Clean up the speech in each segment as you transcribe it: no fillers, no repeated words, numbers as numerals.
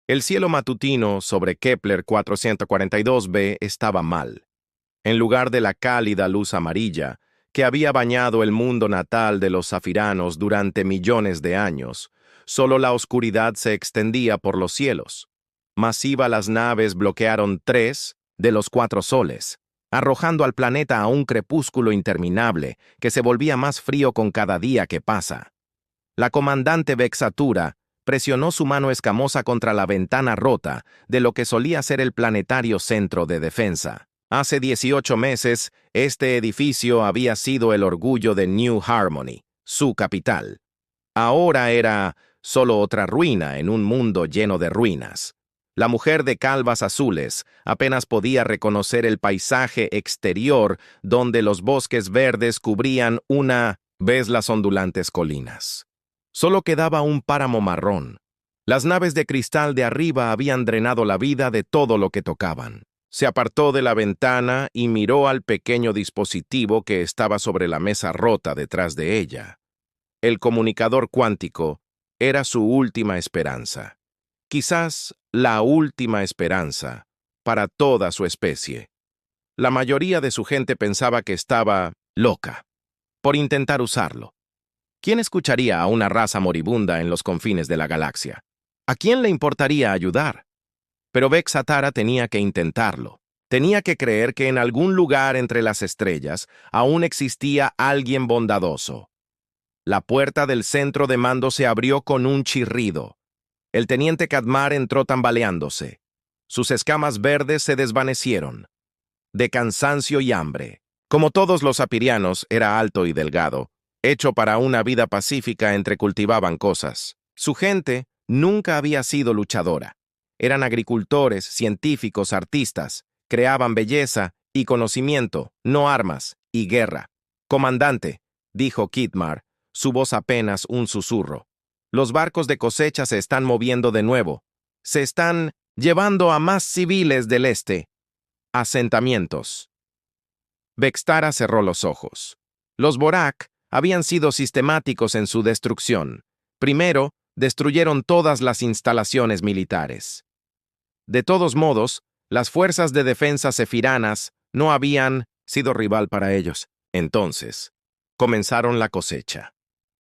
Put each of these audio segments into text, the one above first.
El cielo matutino sobre Kepler 442b estaba mal. En lugar de la cálida luz amarilla que había bañado el mundo natal de los zafiranos durante millones de años, solo la oscuridad se extendía por los cielos. Masiva las naves bloquearon 3 de los 4 soles, arrojando al planeta a un crepúsculo interminable que se volvía más frío con cada día que pasa. La comandante Vexatura presionó su mano escamosa contra la ventana rota de lo que solía ser el planetario centro de defensa. Hace 18 meses, este edificio había sido el orgullo de New Harmony, su capital. Ahora era solo otra ruina en un mundo lleno de ruinas. La mujer de calvas azules apenas podía reconocer el paisaje exterior donde los bosques verdes cubrían una vez las ondulantes colinas. Solo quedaba un páramo marrón. Las naves de cristal de arriba habían drenado la vida de todo lo que tocaban. Se apartó de la ventana y miró al pequeño dispositivo que estaba sobre la mesa rota detrás de ella. El comunicador cuántico era su última esperanza. Quizás la última esperanza para toda su especie. La mayoría de su gente pensaba que estaba loca por intentar usarlo. ¿Quién escucharía a una raza moribunda en los confines de la galaxia? ¿A quién le importaría ayudar? Pero Vexatara tenía que intentarlo. Tenía que creer que en algún lugar entre las estrellas aún existía alguien bondadoso. La puerta del centro de mando se abrió con un chirrido. El teniente Kadmar entró tambaleándose. Sus escamas verdes se desvanecieron. De cansancio y hambre. Como todos los apirianos, era alto y delgado, hecho para una vida pacífica entre cultivaban cosas. Su gente nunca había sido luchadora. Eran agricultores, científicos, artistas. Creaban belleza y conocimiento, no armas y guerra. «Comandante», dijo Kidmar, su voz apenas un susurro. «Los barcos de cosecha se están moviendo de nuevo. Se están llevando a más civiles del este. Asentamientos». Vextara cerró los ojos. Los Borak habían sido sistemáticos en su destrucción. Primero, destruyeron todas las instalaciones militares. De todos modos, las fuerzas de defensa sefiranas no habían sido rival para ellos. Entonces, comenzaron la cosecha.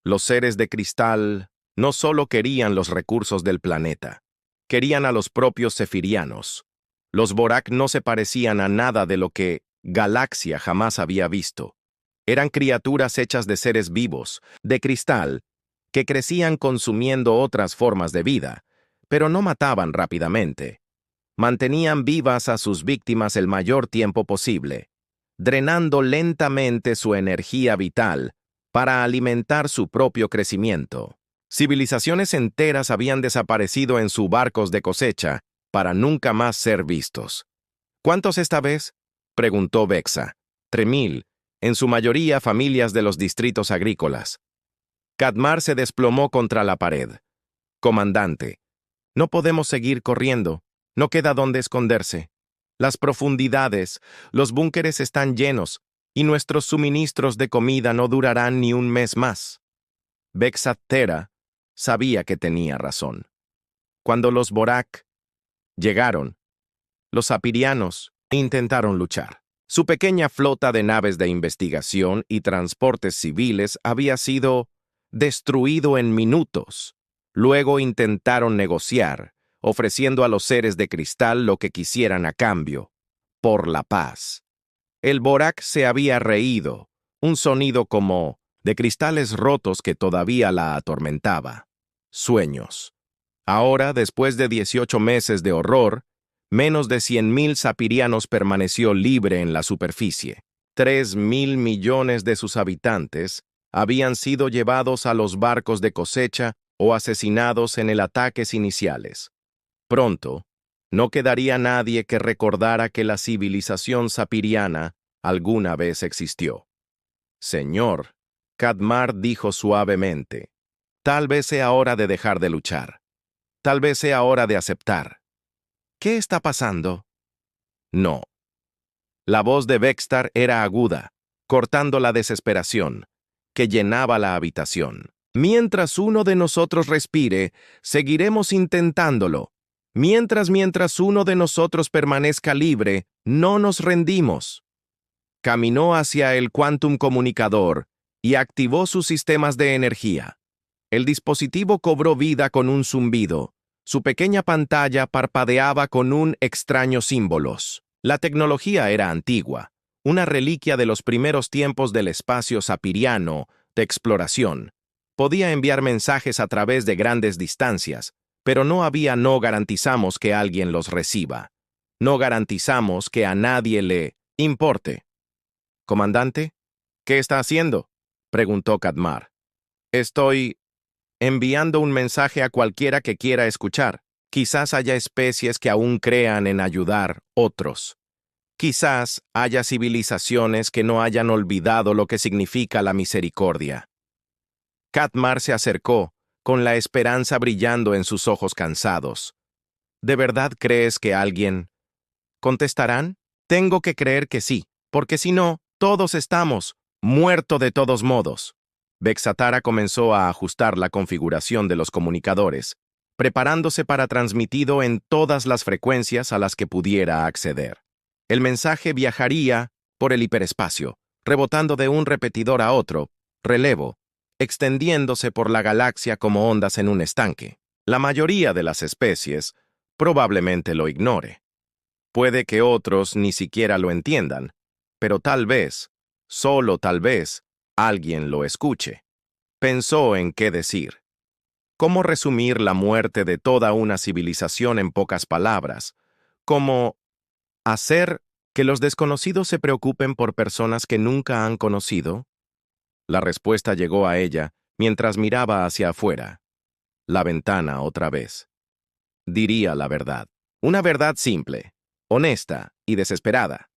Los seres de cristal no solo querían los recursos del planeta, querían a los propios sefirianos. Los Borak no se parecían a nada de lo que Galaxia jamás había visto. Eran criaturas hechas de seres vivos, de cristal, que crecían consumiendo otras formas de vida, pero no mataban rápidamente. Mantenían vivas a sus víctimas el mayor tiempo posible, drenando lentamente su energía vital para alimentar su propio crecimiento. Civilizaciones enteras habían desaparecido en sus barcos de cosecha para nunca más ser vistos. ¿Cuántos esta vez?, preguntó Vexa. 3.000, en su mayoría familias de los distritos agrícolas. Kadmar se desplomó contra la pared. «Comandante, no podemos seguir corriendo. No queda dónde esconderse. Las profundidades, los búnkeres están llenos, y nuestros suministros de comida no durarán ni un mes más». Vexatera sabía que tenía razón. Cuando los Borak llegaron, los apirianos intentaron luchar. Su pequeña flota de naves de investigación y transportes civiles había sido destruido en minutos. Luego intentaron negociar, ofreciendo a los seres de cristal lo que quisieran a cambio, por la paz. El Borak se había reído, un sonido como de cristales rotos que todavía la atormentaba. Sueños. Ahora, después de 18 meses de horror, menos de 100.000 sapirianos permaneció libre en la superficie. 3.000 millones de sus habitantes habían sido llevados a los barcos de cosecha o asesinados en el ataques iniciales. Pronto, no quedaría nadie que recordara que la civilización sapiriana alguna vez existió. «Señor», Kadmar dijo suavemente, «tal vez sea hora de dejar de luchar. Tal vez sea hora de aceptar». «¿Qué está pasando?» «No». La voz de Vextar era aguda, cortando la desesperación, que llenaba la habitación. «Mientras uno de nosotros respire, seguiremos intentándolo. Mientras uno de nosotros permanezca libre, no nos rendimos. Caminó hacia el Quantum Comunicador y activó sus sistemas de energía. El dispositivo cobró vida con un zumbido. Su pequeña pantalla parpadeaba con un extraño símbolos. La tecnología era antigua, una reliquia de los primeros tiempos del espacio sapiriano de exploración. Podía enviar mensajes a través de grandes distancias, pero no garantizamos que alguien los reciba. No garantizamos que a nadie le importe. «Comandante, ¿qué está haciendo?», preguntó Kadmar. «Estoy enviando un mensaje a cualquiera que quiera escuchar. Quizás haya especies que aún crean en ayudar otros. Quizás haya civilizaciones que no hayan olvidado lo que significa la misericordia». Kadmar se acercó, con la esperanza brillando en sus ojos cansados. «¿De verdad crees que alguien contestarán?» «Tengo que creer que sí, porque si no, todos estamos muertos de todos modos». Vexatara comenzó a ajustar la configuración de los comunicadores, preparándose para transmitido en todas las frecuencias a las que pudiera acceder. El mensaje viajaría por el hiperespacio, rebotando de un repetidor a otro, relevo, extendiéndose por la galaxia como ondas en un estanque. La mayoría de las especies probablemente lo ignore. Puede que otros ni siquiera lo entiendan, pero tal vez, solo tal vez, alguien lo escuche. Pensó en qué decir. ¿Cómo resumir la muerte de toda una civilización en pocas palabras? ¿Cómo hacer que los desconocidos se preocupen por personas que nunca han conocido? La respuesta llegó a ella mientras miraba hacia afuera. La ventana otra vez. Diría la verdad. Una verdad simple, honesta y desesperada.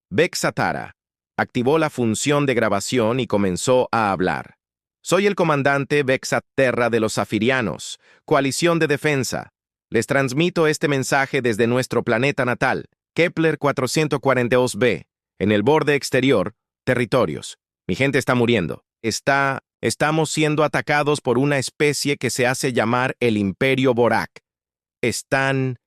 Vexatara activó la función de grabación y comenzó a hablar. «Soy el comandante Vexaterra de los Zafirianos, coalición de defensa. Les transmito este mensaje desde nuestro planeta natal, Kepler 442b, en el borde exterior, territorios. Mi gente está muriendo. Estamos siendo atacados por una especie que se hace llamar el Imperio Borak. Están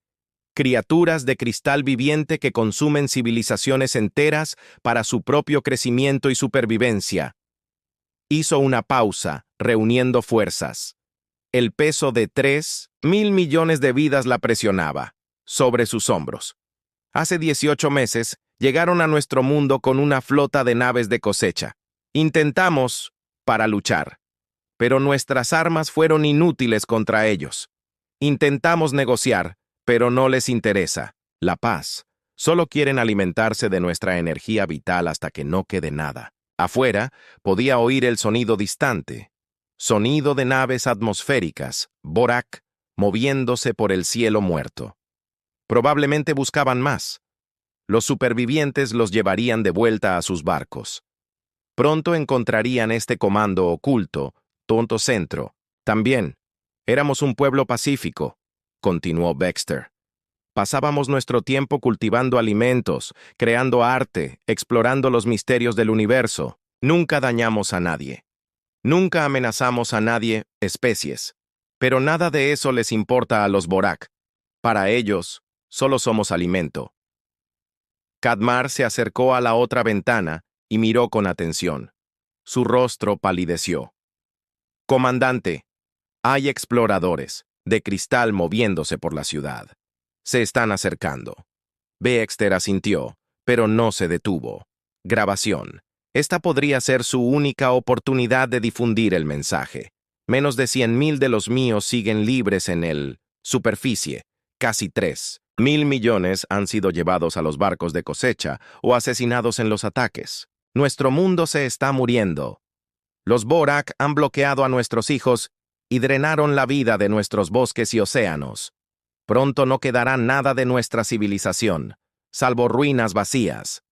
criaturas de cristal viviente que consumen civilizaciones enteras para su propio crecimiento y supervivencia». Hizo una pausa, reuniendo fuerzas. El peso de 3.000 millones de vidas la presionaba, sobre sus hombros. Hace 18 meses, llegaron a nuestro mundo con una flota de naves de cosecha. Intentamos para luchar, pero nuestras armas fueron inútiles contra ellos. Intentamos negociar, pero no les interesa. La paz. Solo quieren alimentarse de nuestra energía vital hasta que no quede nada. Afuera, podía oír el sonido distante. Sonido de naves atmosféricas, Borak, moviéndose por el cielo muerto. Probablemente buscaban más. Los supervivientes los llevarían de vuelta a sus barcos. Pronto encontrarían este comando oculto, Tonto Centro. También, éramos un pueblo pacífico, continuó Baxter. Pasábamos nuestro tiempo cultivando alimentos, creando arte, explorando los misterios del universo. Nunca dañamos a nadie. Nunca amenazamos a nadie, especies. Pero nada de eso les importa a los Borak. Para ellos, solo somos alimento. Kadmar se acercó a la otra ventana y miró con atención. Su rostro palideció. «Comandante, hay exploradores de cristal moviéndose por la ciudad. Se están acercando». Baxter asintió, pero no se detuvo. Grabación. Esta podría ser su única oportunidad de difundir el mensaje. Menos de 100.000 de los míos siguen libres en el superficie. Casi 3.000 millones han sido llevados a los barcos de cosecha o asesinados en los ataques. Nuestro mundo se está muriendo. Los Borak han bloqueado a nuestros hijos y drenaron la vida de nuestros bosques y océanos. Pronto no quedará nada de nuestra civilización, salvo ruinas vacías.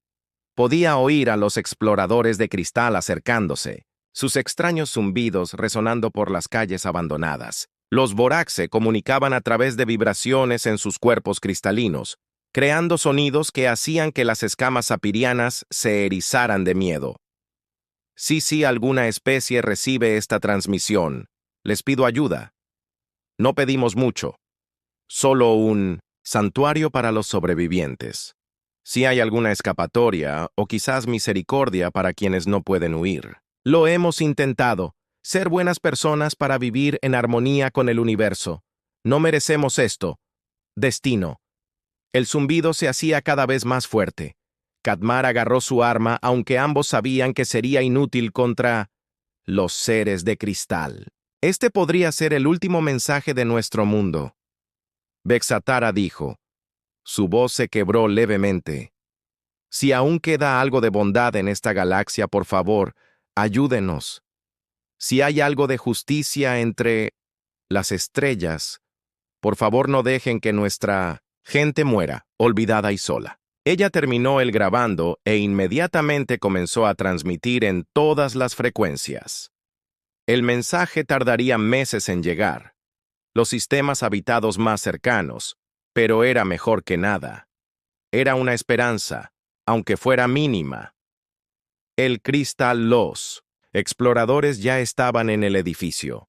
Podía oír a los exploradores de cristal acercándose, sus extraños zumbidos resonando por las calles abandonadas. Los Borak se comunicaban a través de vibraciones en sus cuerpos cristalinos, creando sonidos que hacían que las escamas sapirianas se erizaran de miedo. Si alguna especie recibe esta transmisión, les pido ayuda. No pedimos mucho. solo un santuario para los sobrevivientes. Si hay alguna escapatoria o quizás misericordia para quienes no pueden huir. Lo hemos intentado, ser buenas personas para vivir en armonía con el universo. No merecemos esto. Destino. El zumbido se hacía cada vez más fuerte. Cadmar agarró su arma, aunque ambos sabían que sería inútil contra los seres de cristal. Este podría ser el último mensaje de nuestro mundo. Vexatara dijo. Su voz se quebró levemente. Si aún queda algo de bondad en esta galaxia, por favor, ayúdenos. Si hay algo de justicia entre las estrellas, por favor no dejen que nuestra gente muera, olvidada y sola. Ella terminó el grabando e inmediatamente comenzó a transmitir en todas las frecuencias. El mensaje tardaría meses en llegar. Los sistemas habitados más cercanos, pero era mejor que nada. Era una esperanza, aunque fuera mínima. El cristal, los exploradores ya estaban en el edificio.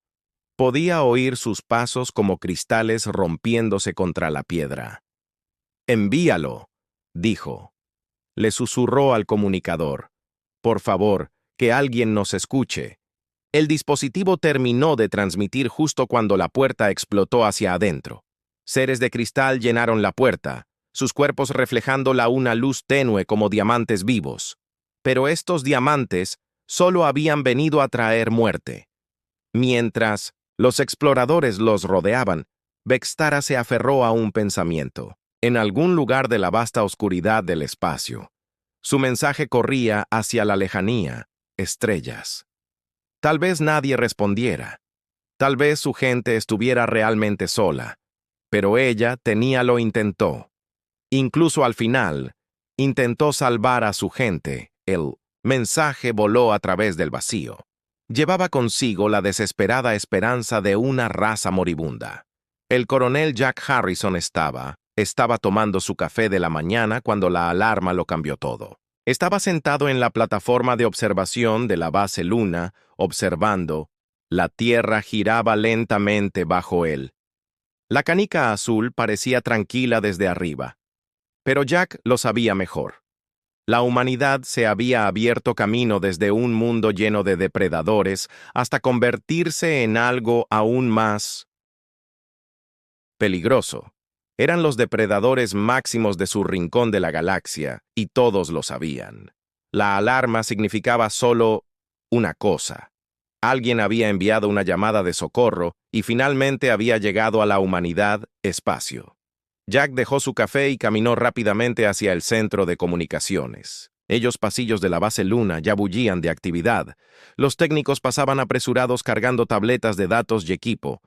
Podía oír sus pasos como cristales rompiéndose contra la piedra. «Envíalo», dijo. Le susurró al comunicador. «Por favor, que alguien nos escuche». El dispositivo terminó de transmitir justo cuando la puerta explotó hacia adentro. Seres de cristal llenaron la puerta, sus cuerpos reflejándola una luz tenue como diamantes vivos. Pero estos diamantes solo habían venido a traer muerte. Mientras los exploradores los rodeaban, Vextara se aferró a un pensamiento. En algún lugar de la vasta oscuridad del espacio, su mensaje corría hacia la lejanía, estrellas. Tal vez nadie respondiera. Tal vez su gente estuviera realmente sola. Pero ella lo intentó. Incluso al final, intentó salvar a su gente. El mensaje voló a través del vacío. Llevaba consigo la desesperada esperanza de una raza moribunda. El coronel Jack Harrison estaba tomando su café de la mañana cuando la alarma lo cambió todo. Estaba sentado en la plataforma de observación de la base Luna, observando. La Tierra giraba lentamente bajo él. La canica azul parecía tranquila desde arriba. Pero Jack lo sabía mejor. La humanidad se había abierto camino desde un mundo lleno de depredadores hasta convertirse en algo aún más peligroso. Eran los depredadores máximos de su rincón de la galaxia, y todos lo sabían. La alarma significaba solo una cosa. Alguien había enviado una llamada de socorro y finalmente había llegado a la humanidad espacio. Jack dejó su café y caminó rápidamente hacia el centro de comunicaciones. Ellos pasillos de la base Luna ya bullían de actividad. Los técnicos pasaban apresurados cargando tabletas de datos y equipo.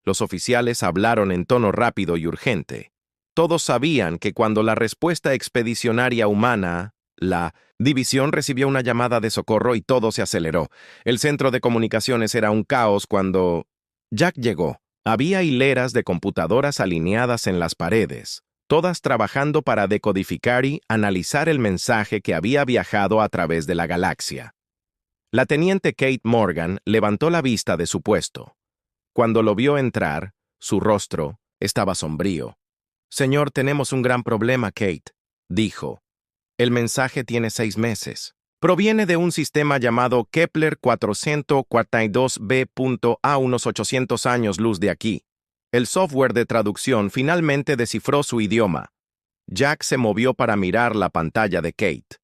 Los oficiales hablaron en tono rápido y urgente. Todos sabían que cuando la respuesta expedicionaria humana, la división, recibió una llamada de socorro y todo se aceleró. El centro de comunicaciones era un caos cuando Jack llegó. Había hileras de computadoras alineadas en las paredes, todas trabajando para decodificar y analizar el mensaje que había viajado a través de la galaxia. La teniente Kate Morgan levantó la vista de su puesto. Cuando lo vio entrar, su rostro estaba sombrío. «Señor, tenemos un gran problema, Kate», dijo. «El mensaje tiene 6 meses. Proviene de un sistema llamado Kepler 442b. A unos 800 años luz de aquí. El software de traducción finalmente descifró su idioma». Jack se movió para mirar la pantalla de Kate.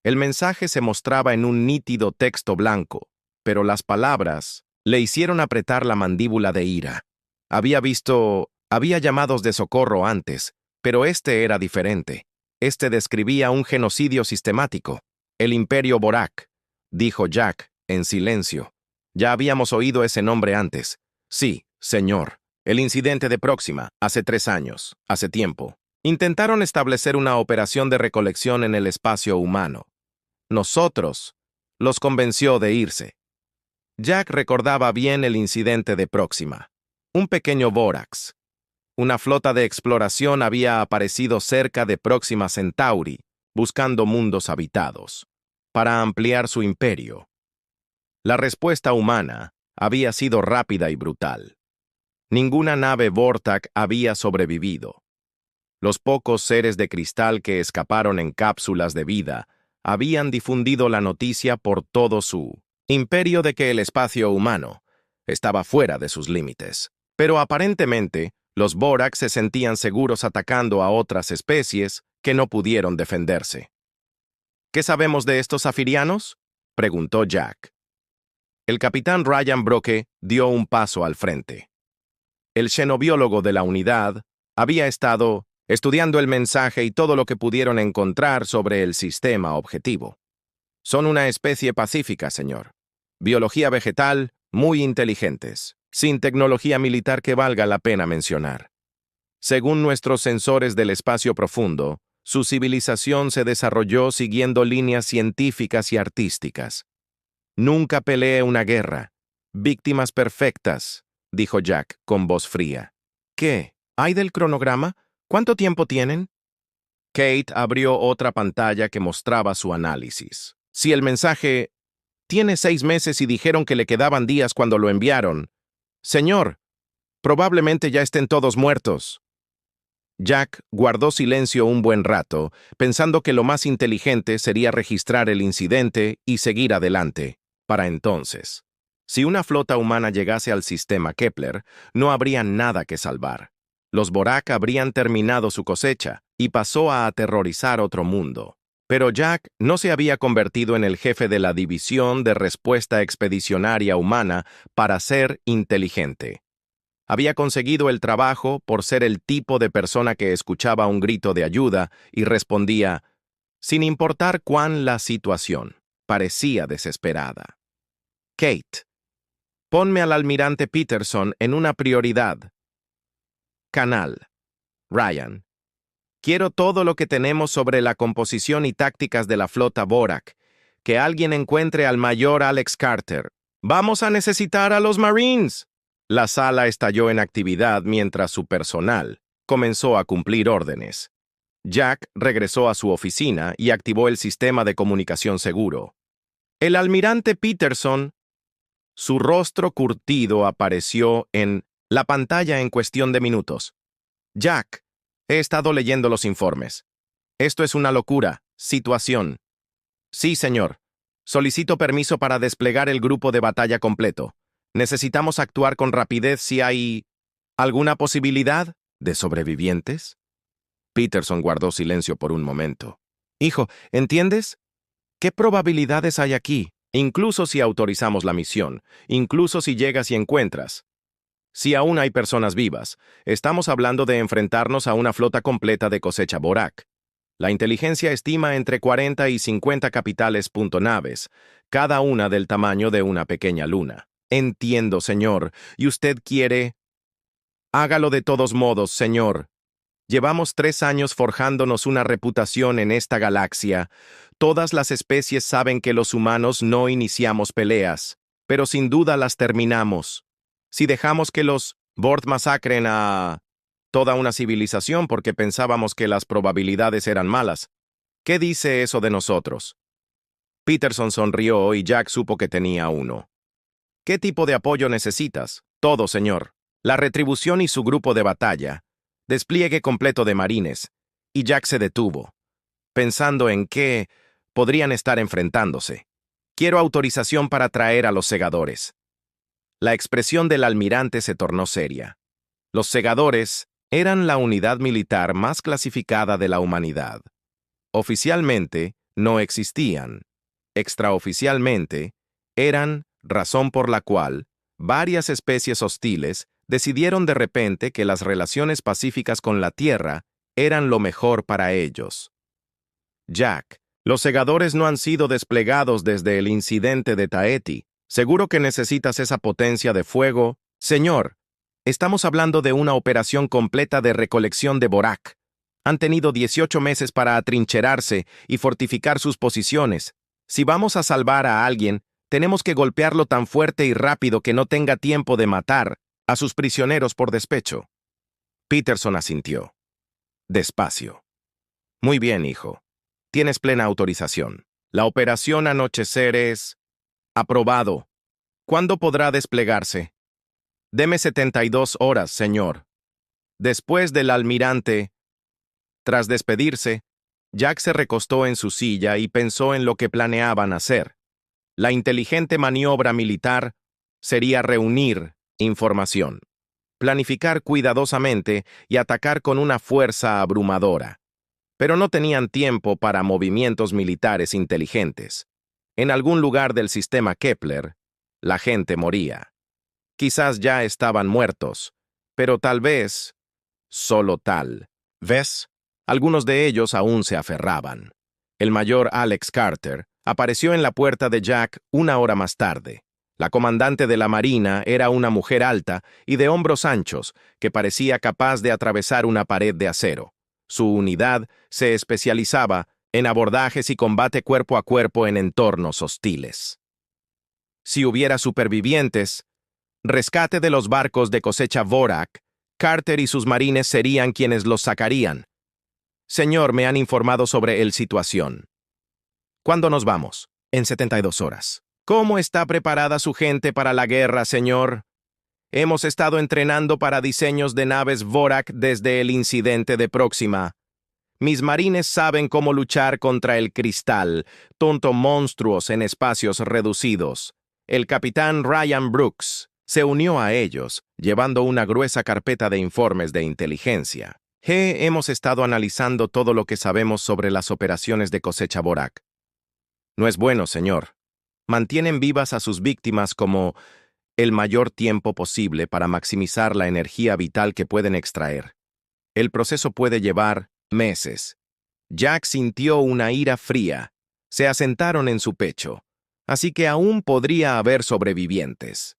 El mensaje se mostraba en un nítido texto blanco, pero las palabras le hicieron apretar la mandíbula de ira. Había llamados de socorro antes, pero este era diferente. Este describía un genocidio sistemático. «El Imperio Borak», dijo Jack, en silencio. «Ya habíamos oído ese nombre antes». «Sí, señor. El incidente de Próxima, hace 3 años, hace tiempo. Intentaron establecer una operación de recolección en el espacio humano. Nosotros los convenció de irse». Jack recordaba bien el incidente de Próxima. Un pequeño Borax. Una flota de exploración había aparecido cerca de Próxima Centauri, buscando mundos habitados, para ampliar su imperio. La respuesta humana había sido rápida y brutal. Ninguna nave Vortak había sobrevivido. Los pocos seres de cristal que escaparon en cápsulas de vida habían difundido la noticia por todo su imperio de que el espacio humano estaba fuera de sus límites. Pero aparentemente, los Vorak se sentían seguros atacando a otras especies que no pudieron defenderse. ¿Qué sabemos de estos zafirianos?, preguntó Jack. El capitán Ryan Brocke dio un paso al frente. El xenobiólogo de la unidad había estado estudiando el mensaje y todo lo que pudieron encontrar sobre el sistema objetivo. Son una especie pacífica, señor. Biología vegetal, muy inteligentes, sin tecnología militar que valga la pena mencionar. Según nuestros sensores del espacio profundo, su civilización se desarrolló siguiendo líneas científicas y artísticas. Nunca peleé una guerra. Víctimas perfectas, dijo Jack con voz fría. ¿Qué? ¿Hay del cronograma? ¿Cuánto tiempo tienen? Kate abrió otra pantalla que mostraba su análisis. Si el mensaje tiene 6 meses y dijeron que le quedaban días cuando lo enviaron. Señor, probablemente ya estén todos muertos. Jack guardó silencio un buen rato, pensando que lo más inteligente sería registrar el incidente y seguir adelante. Para entonces, si una flota humana llegase al sistema Kepler, no habría nada que salvar. Los Vorak habrían terminado su cosecha y pasó a aterrorizar otro mundo. Pero Jack no se había convertido en el jefe de la División de Respuesta Expedicionaria Humana para ser inteligente. Había conseguido el trabajo por ser el tipo de persona que escuchaba un grito de ayuda y respondía, sin importar cuán la situación parecía desesperada. Kate, ponme al almirante Peterson en una prioridad. Canal. Ryan. Quiero todo lo que tenemos sobre la composición y tácticas de la flota Vorak. Que alguien encuentre al mayor Alex Carter. ¡Vamos a necesitar a los Marines! La sala estalló en actividad mientras su personal comenzó a cumplir órdenes. Jack regresó a su oficina y activó el sistema de comunicación seguro. El almirante Peterson. Su rostro curtido apareció en la pantalla en cuestión de minutos. Jack, he estado leyendo los informes. Esto es una locura. Situación. Sí, señor. Solicito permiso para desplegar el grupo de batalla completo. Necesitamos actuar con rapidez si hay alguna posibilidad de sobrevivientes. Peterson guardó silencio por un momento. Hijo, ¿entiendes? ¿Qué probabilidades hay aquí? Incluso si autorizamos la misión, incluso si llegas y encuentras. Si aún hay personas vivas, estamos hablando de enfrentarnos a una flota completa de cosecha Vorak. La inteligencia estima entre 40 y 50 capitales naves, cada una del tamaño de una pequeña luna. Entiendo, señor, y usted quiere... Hágalo de todos modos, señor. Llevamos 3 años forjándonos una reputación en esta galaxia. Todas las especies saben que los humanos no iniciamos peleas, pero sin duda las terminamos. Si dejamos que los Vord masacren a toda una civilización porque pensábamos que las probabilidades eran malas, ¿qué dice eso de nosotros? Peterson sonrió y Jack supo que tenía uno. ¿Qué tipo de apoyo necesitas? Todo, señor. La retribución y su grupo de batalla. Despliegue completo de marines. Y Jack se detuvo, pensando en qué podrían estar enfrentándose. Quiero autorización para traer a los segadores. La expresión del almirante se tornó seria. Los segadores eran la unidad militar más clasificada de la humanidad. Oficialmente, no existían. Extraoficialmente, eran razón por la cual varias especies hostiles decidieron de repente que las relaciones pacíficas con la Tierra eran lo mejor para ellos. Jack, los segadores no han sido desplegados desde el incidente de Taeti. Seguro que necesitas esa potencia de fuego. Señor, estamos hablando de una operación completa de recolección de Vorak. Han tenido 18 meses para atrincherarse y fortificar sus posiciones. Si vamos a salvar a alguien, tenemos que golpearlo tan fuerte y rápido que no tenga tiempo de matar a sus prisioneros por despecho. Peterson asintió. Despacio. Muy bien, hijo. Tienes plena autorización. La operación Anochecer es... aprobado. ¿Cuándo podrá desplegarse? Deme 72 horas, señor. Después del almirante, tras despedirse, Jack se recostó en su silla y pensó en lo que planeaban hacer. La inteligente maniobra militar sería reunir información, planificar cuidadosamente y atacar con una fuerza abrumadora. Pero no tenían tiempo para movimientos militares inteligentes. En algún lugar del sistema Kepler, la gente moría. Quizás ya estaban muertos, pero tal vez, solo tal vez, algunos de ellos aún se aferraban. El mayor Alex Carter apareció en la puerta de Jack una hora más tarde. La comandante de la Marina era una mujer alta y de hombros anchos que parecía capaz de atravesar una pared de acero. Su unidad se especializaba en abordajes y combate cuerpo a cuerpo en entornos hostiles. Si hubiera supervivientes, rescate de los barcos de cosecha Vorak, Carter y sus marines serían quienes los sacarían. Señor, me han informado sobre la situación. ¿Cuándo nos vamos? En 72 horas. ¿Cómo está preparada su gente para la guerra, señor? Hemos estado entrenando para diseños de naves Vorak desde el incidente de Próxima. Mis marines saben cómo luchar contra el cristal, tonto monstruos en espacios reducidos. El capitán Ryan Brooks se unió a ellos, llevando una gruesa carpeta de informes de inteligencia. Hemos estado analizando todo lo que sabemos sobre las operaciones de cosecha Vorak. No es bueno, señor. Mantienen vivas a sus víctimas como el mayor tiempo posible para maximizar la energía vital que pueden extraer. El proceso puede llevar meses. Jack sintió una ira fría. Se asentaron en su pecho. Así que aún podría haber sobrevivientes.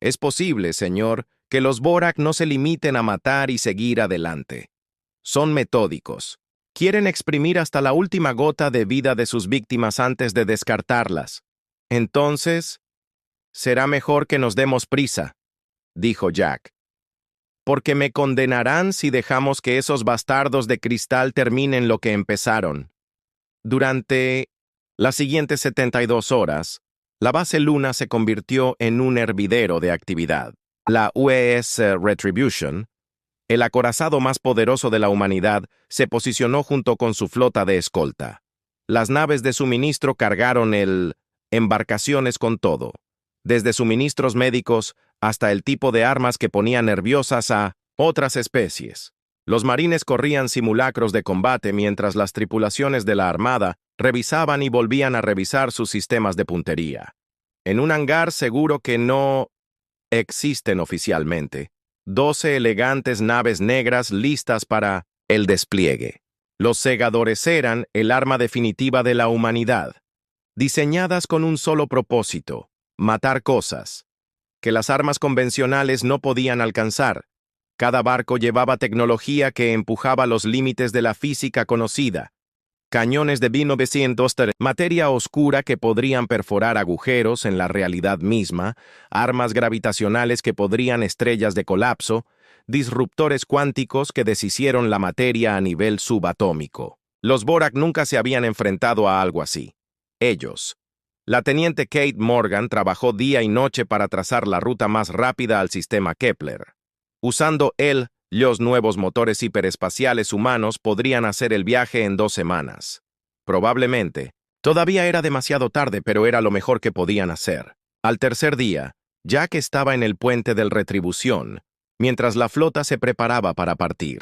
Es posible, señor, que los Vorak no se limiten a matar y seguir adelante. Son metódicos. Quieren exprimir hasta la última gota de vida de sus víctimas antes de descartarlas. Entonces, será mejor que nos demos prisa, dijo Jack. Porque me condenarán si dejamos que esos bastardos de cristal terminen lo que empezaron. Durante las siguientes 72 horas, la base Luna se convirtió en un hervidero de actividad. La USS Retribution, el acorazado más poderoso de la humanidad, se posicionó junto con su flota de escolta. Las naves de suministro cargaron embarcaciones con todo, desde suministros médicos hasta el tipo de armas que ponía nerviosas a otras especies. Los marines corrían simulacros de combate mientras las tripulaciones de la Armada revisaban y volvían a revisar sus sistemas de puntería. En un hangar seguro que no existen oficialmente, 12 elegantes naves negras listas para el despliegue. Los segadores eran el arma definitiva de la humanidad, diseñadas con un solo propósito: matar cosas que las armas convencionales no podían alcanzar. Cada barco llevaba tecnología que empujaba los límites de la física conocida. Cañones de B-900, materia oscura que podrían perforar agujeros en la realidad misma, armas gravitacionales que podrían estrellas de colapso, disruptores cuánticos que deshicieron la materia a nivel subatómico. Los Vorak nunca se habían enfrentado a algo así. Ellos. La teniente Kate Morgan trabajó día y noche para trazar la ruta más rápida al sistema Kepler. Usando los nuevos motores hiperespaciales humanos podrían hacer el viaje en 2 semanas. Probablemente. Todavía era demasiado tarde, pero era lo mejor que podían hacer. Al tercer día, Jack estaba en el puente del Retribución, mientras la flota se preparaba para partir.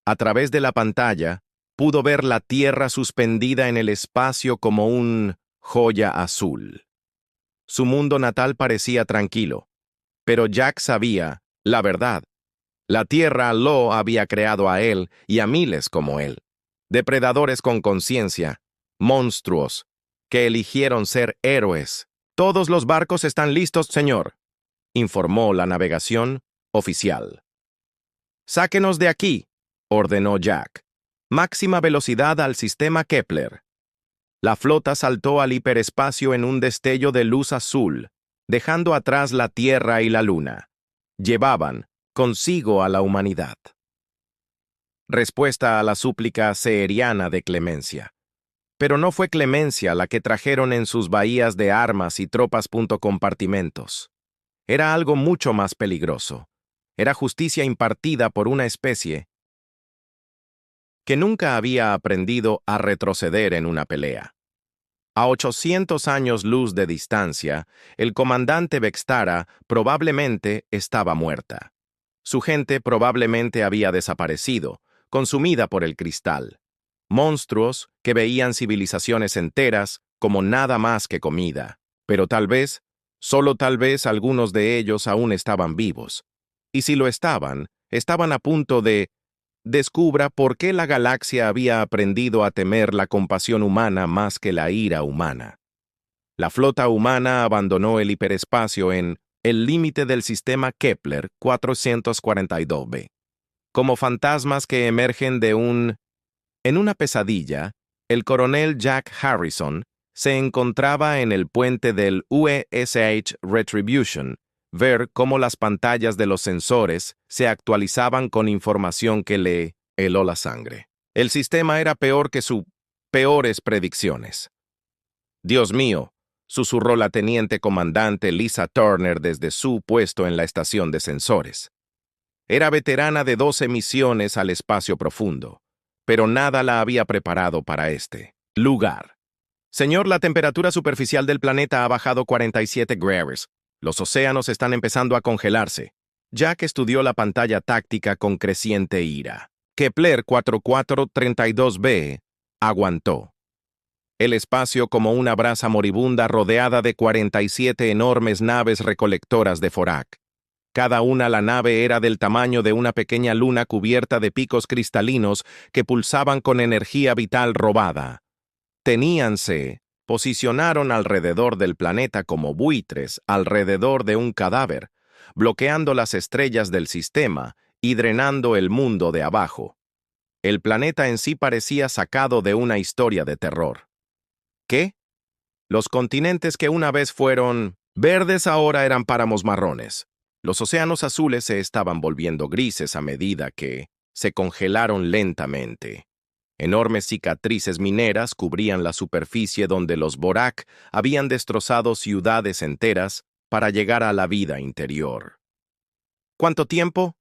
A través de la pantalla, pudo ver la Tierra suspendida en el espacio como un joya azul. Su mundo natal parecía tranquilo, pero Jack sabía la verdad. La Tierra lo había creado a él y a miles como él. Depredadores con conciencia, monstruos, que eligieron ser héroes. Todos los barcos están listos, señor, informó la navegación oficial. Sáquenos de aquí, ordenó Jack. Máxima velocidad al sistema Kepler. La flota saltó al hiperespacio en un destello de luz azul, dejando atrás la Tierra y la Luna. Llevaban consigo a la humanidad. Respuesta a la súplica seheriana de clemencia. Pero no fue clemencia la que trajeron en sus bahías de armas y tropas. Compartimentos. Era algo mucho más peligroso. Era justicia impartida por una especie que nunca había aprendido a retroceder en una pelea. A 800 años luz de distancia, el comandante Vextara probablemente estaba muerta. Su gente probablemente había desaparecido, consumida por el cristal. Monstruos que veían civilizaciones enteras como nada más que comida. Pero tal vez, solo tal vez algunos de ellos aún estaban vivos. Y si lo estaban a punto de descubra por qué la galaxia había aprendido a temer la compasión humana más que la ira humana. La flota humana abandonó el hiperespacio en el límite del sistema Kepler 442b. Como fantasmas que emergen en una pesadilla, el coronel Jack Harrison se encontraba en el puente del UESH Retribution, ver cómo las pantallas de los sensores se actualizaban con información que le heló la sangre. El sistema era peor que sus peores predicciones. «Dios mío», susurró la teniente comandante Lisa Turner desde su puesto en la estación de sensores. Era veterana de 12 misiones al espacio profundo, pero nada la había preparado para este lugar. «Señor, la temperatura superficial del planeta ha bajado 47 grados. Los océanos están empezando a congelarse». Jack estudió la pantalla táctica con creciente ira. Kepler 4432b aguantó. El espacio como una brasa moribunda rodeada de 47 enormes naves recolectoras de Forak. Cada una la nave era del tamaño de una pequeña luna cubierta de picos cristalinos que pulsaban con energía vital robada. Posicionaron alrededor del planeta como buitres alrededor de un cadáver, bloqueando las estrellas del sistema y drenando el mundo de abajo. El planeta en sí parecía sacado de una historia de terror. ¿Qué? Los continentes que una vez fueron verdes ahora eran páramos marrones. Los océanos azules se estaban volviendo grises a medida que se congelaron lentamente. Enormes cicatrices mineras cubrían la superficie donde los Vorak habían destrozado ciudades enteras para llegar a la vida interior. ¿Cuánto tiempo?,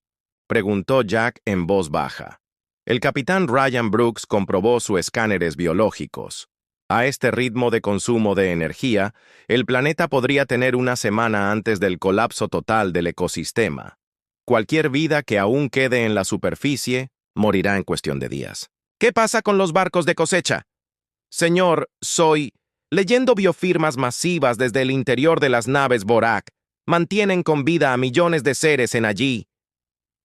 preguntó Jack en voz baja. El capitán Ryan Brooks comprobó sus escáneres biológicos. A este ritmo de consumo de energía, el planeta podría tener una semana antes del colapso total del ecosistema. Cualquier vida que aún quede en la superficie morirá en cuestión de días. ¿Qué pasa con los barcos de cosecha? Señor, leyendo biofirmas masivas desde el interior de las naves Vorak, mantienen con vida a millones de seres en allí.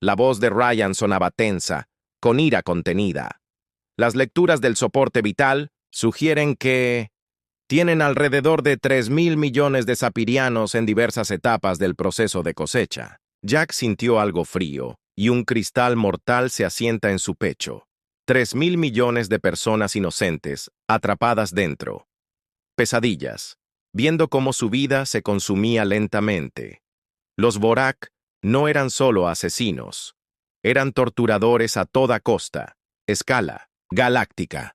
La voz de Ryan sonaba tensa, con ira contenida. Las lecturas del soporte vital sugieren que tienen alrededor de 3.000 millones de sapirianos en diversas etapas del proceso de cosecha. Jack sintió algo frío, y un cristal mortal se asienta en su pecho. 3.000 millones de personas inocentes, atrapadas dentro. Pesadillas, viendo cómo su vida se consumía lentamente. Los Vorak no eran solo asesinos, eran torturadores a toda costa, escala galáctica.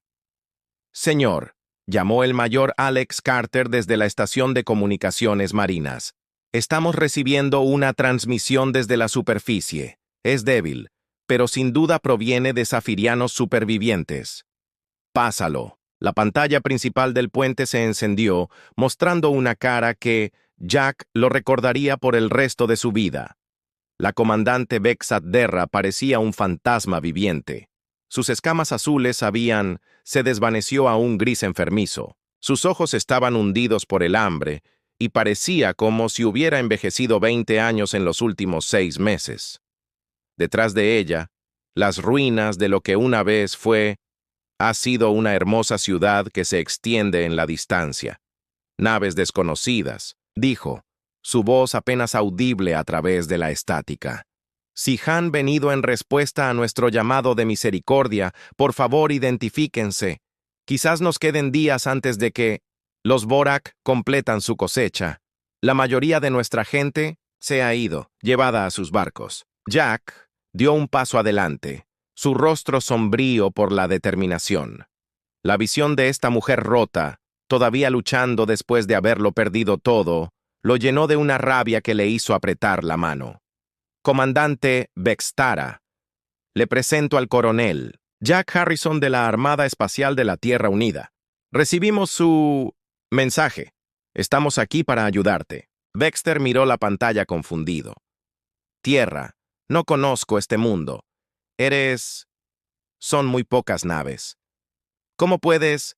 Señor, llamó el mayor Alex Carter desde la estación de comunicaciones marinas. Estamos recibiendo una transmisión desde la superficie. Es débil, pero sin duda proviene de safirianos supervivientes. Pásalo. La pantalla principal del puente se encendió, mostrando una cara que Jack lo recordaría por el resto de su vida. La comandante Vexat Derra parecía un fantasma viviente. Sus escamas azules se desvaneció a un gris enfermizo. Sus ojos estaban hundidos por el hambre y parecía como si hubiera envejecido 20 años en los últimos 6 meses. Detrás de ella, las ruinas de lo que una vez ha sido una hermosa ciudad que se extiende en la distancia. Naves desconocidas, dijo, su voz apenas audible a través de la estática. Si han venido en respuesta a nuestro llamado de misericordia, por favor identifíquense. Quizás nos queden días antes de que los Vorak completan su cosecha. La mayoría de nuestra gente se ha ido, llevada a sus barcos. Jack dio un paso adelante, su rostro sombrío por la determinación. La visión de esta mujer rota, todavía luchando después de haberlo perdido todo, lo llenó de una rabia que le hizo apretar la mano. Comandante Vextara, le presento al coronel Jack Harrison de la Armada Espacial de la Tierra Unida. Recibimos su mensaje. Estamos aquí para ayudarte. Vexter miró la pantalla confundido. Tierra, no conozco este mundo. Son muy pocas naves. ¿Cómo puedes?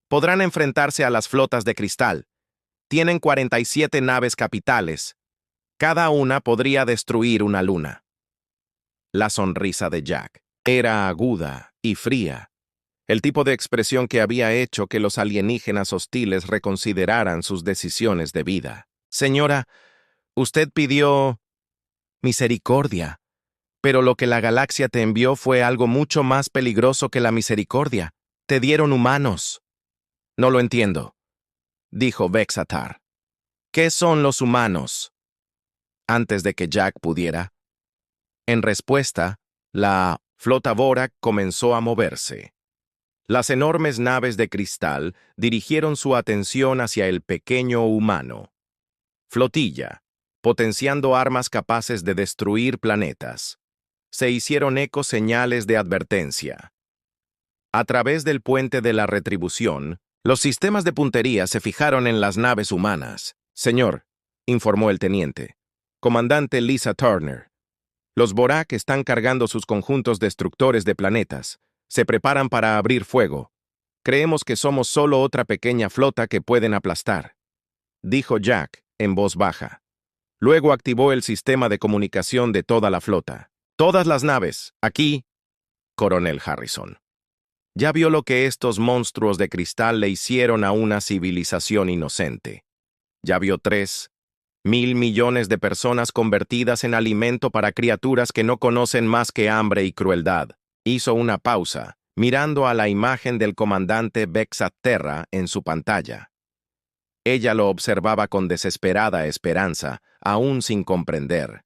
Podrán enfrentarse a las flotas de cristal. Tienen 47 naves capitales. Cada una podría destruir una luna. La sonrisa de Jack era aguda y fría, el tipo de expresión que había hecho que los alienígenas hostiles reconsideraran sus decisiones de vida. Señora, usted pidió misericordia, pero lo que la galaxia te envió fue algo mucho más peligroso que la misericordia. Te dieron humanos. No lo entiendo, dijo Vexatar. ¿Qué son los humanos? Antes de que Jack pudiera. En respuesta, la flota Vorak comenzó a moverse. Las enormes naves de cristal dirigieron su atención hacia el pequeño humano. Flotilla, potenciando armas capaces de destruir planetas. Se hicieron eco señales de advertencia. A través del puente de la retribución, los sistemas de puntería se fijaron en las naves humanas. Señor, informó el teniente. Comandante Lisa Turner. Los Vorak están cargando sus conjuntos destructores de planetas. Se preparan para abrir fuego. Creemos que somos solo otra pequeña flota que pueden aplastar, dijo Jack en voz baja. Luego activó el sistema de comunicación de toda la flota. Todas las naves, aquí, Coronel Harrison. Ya vio lo que estos monstruos de cristal le hicieron a una civilización inocente. Ya vio 3.000 millones de personas convertidas en alimento para criaturas que no conocen más que hambre y crueldad. Hizo una pausa, mirando a la imagen del comandante Vexaterra en su pantalla. Ella lo observaba con desesperada esperanza, aún sin comprender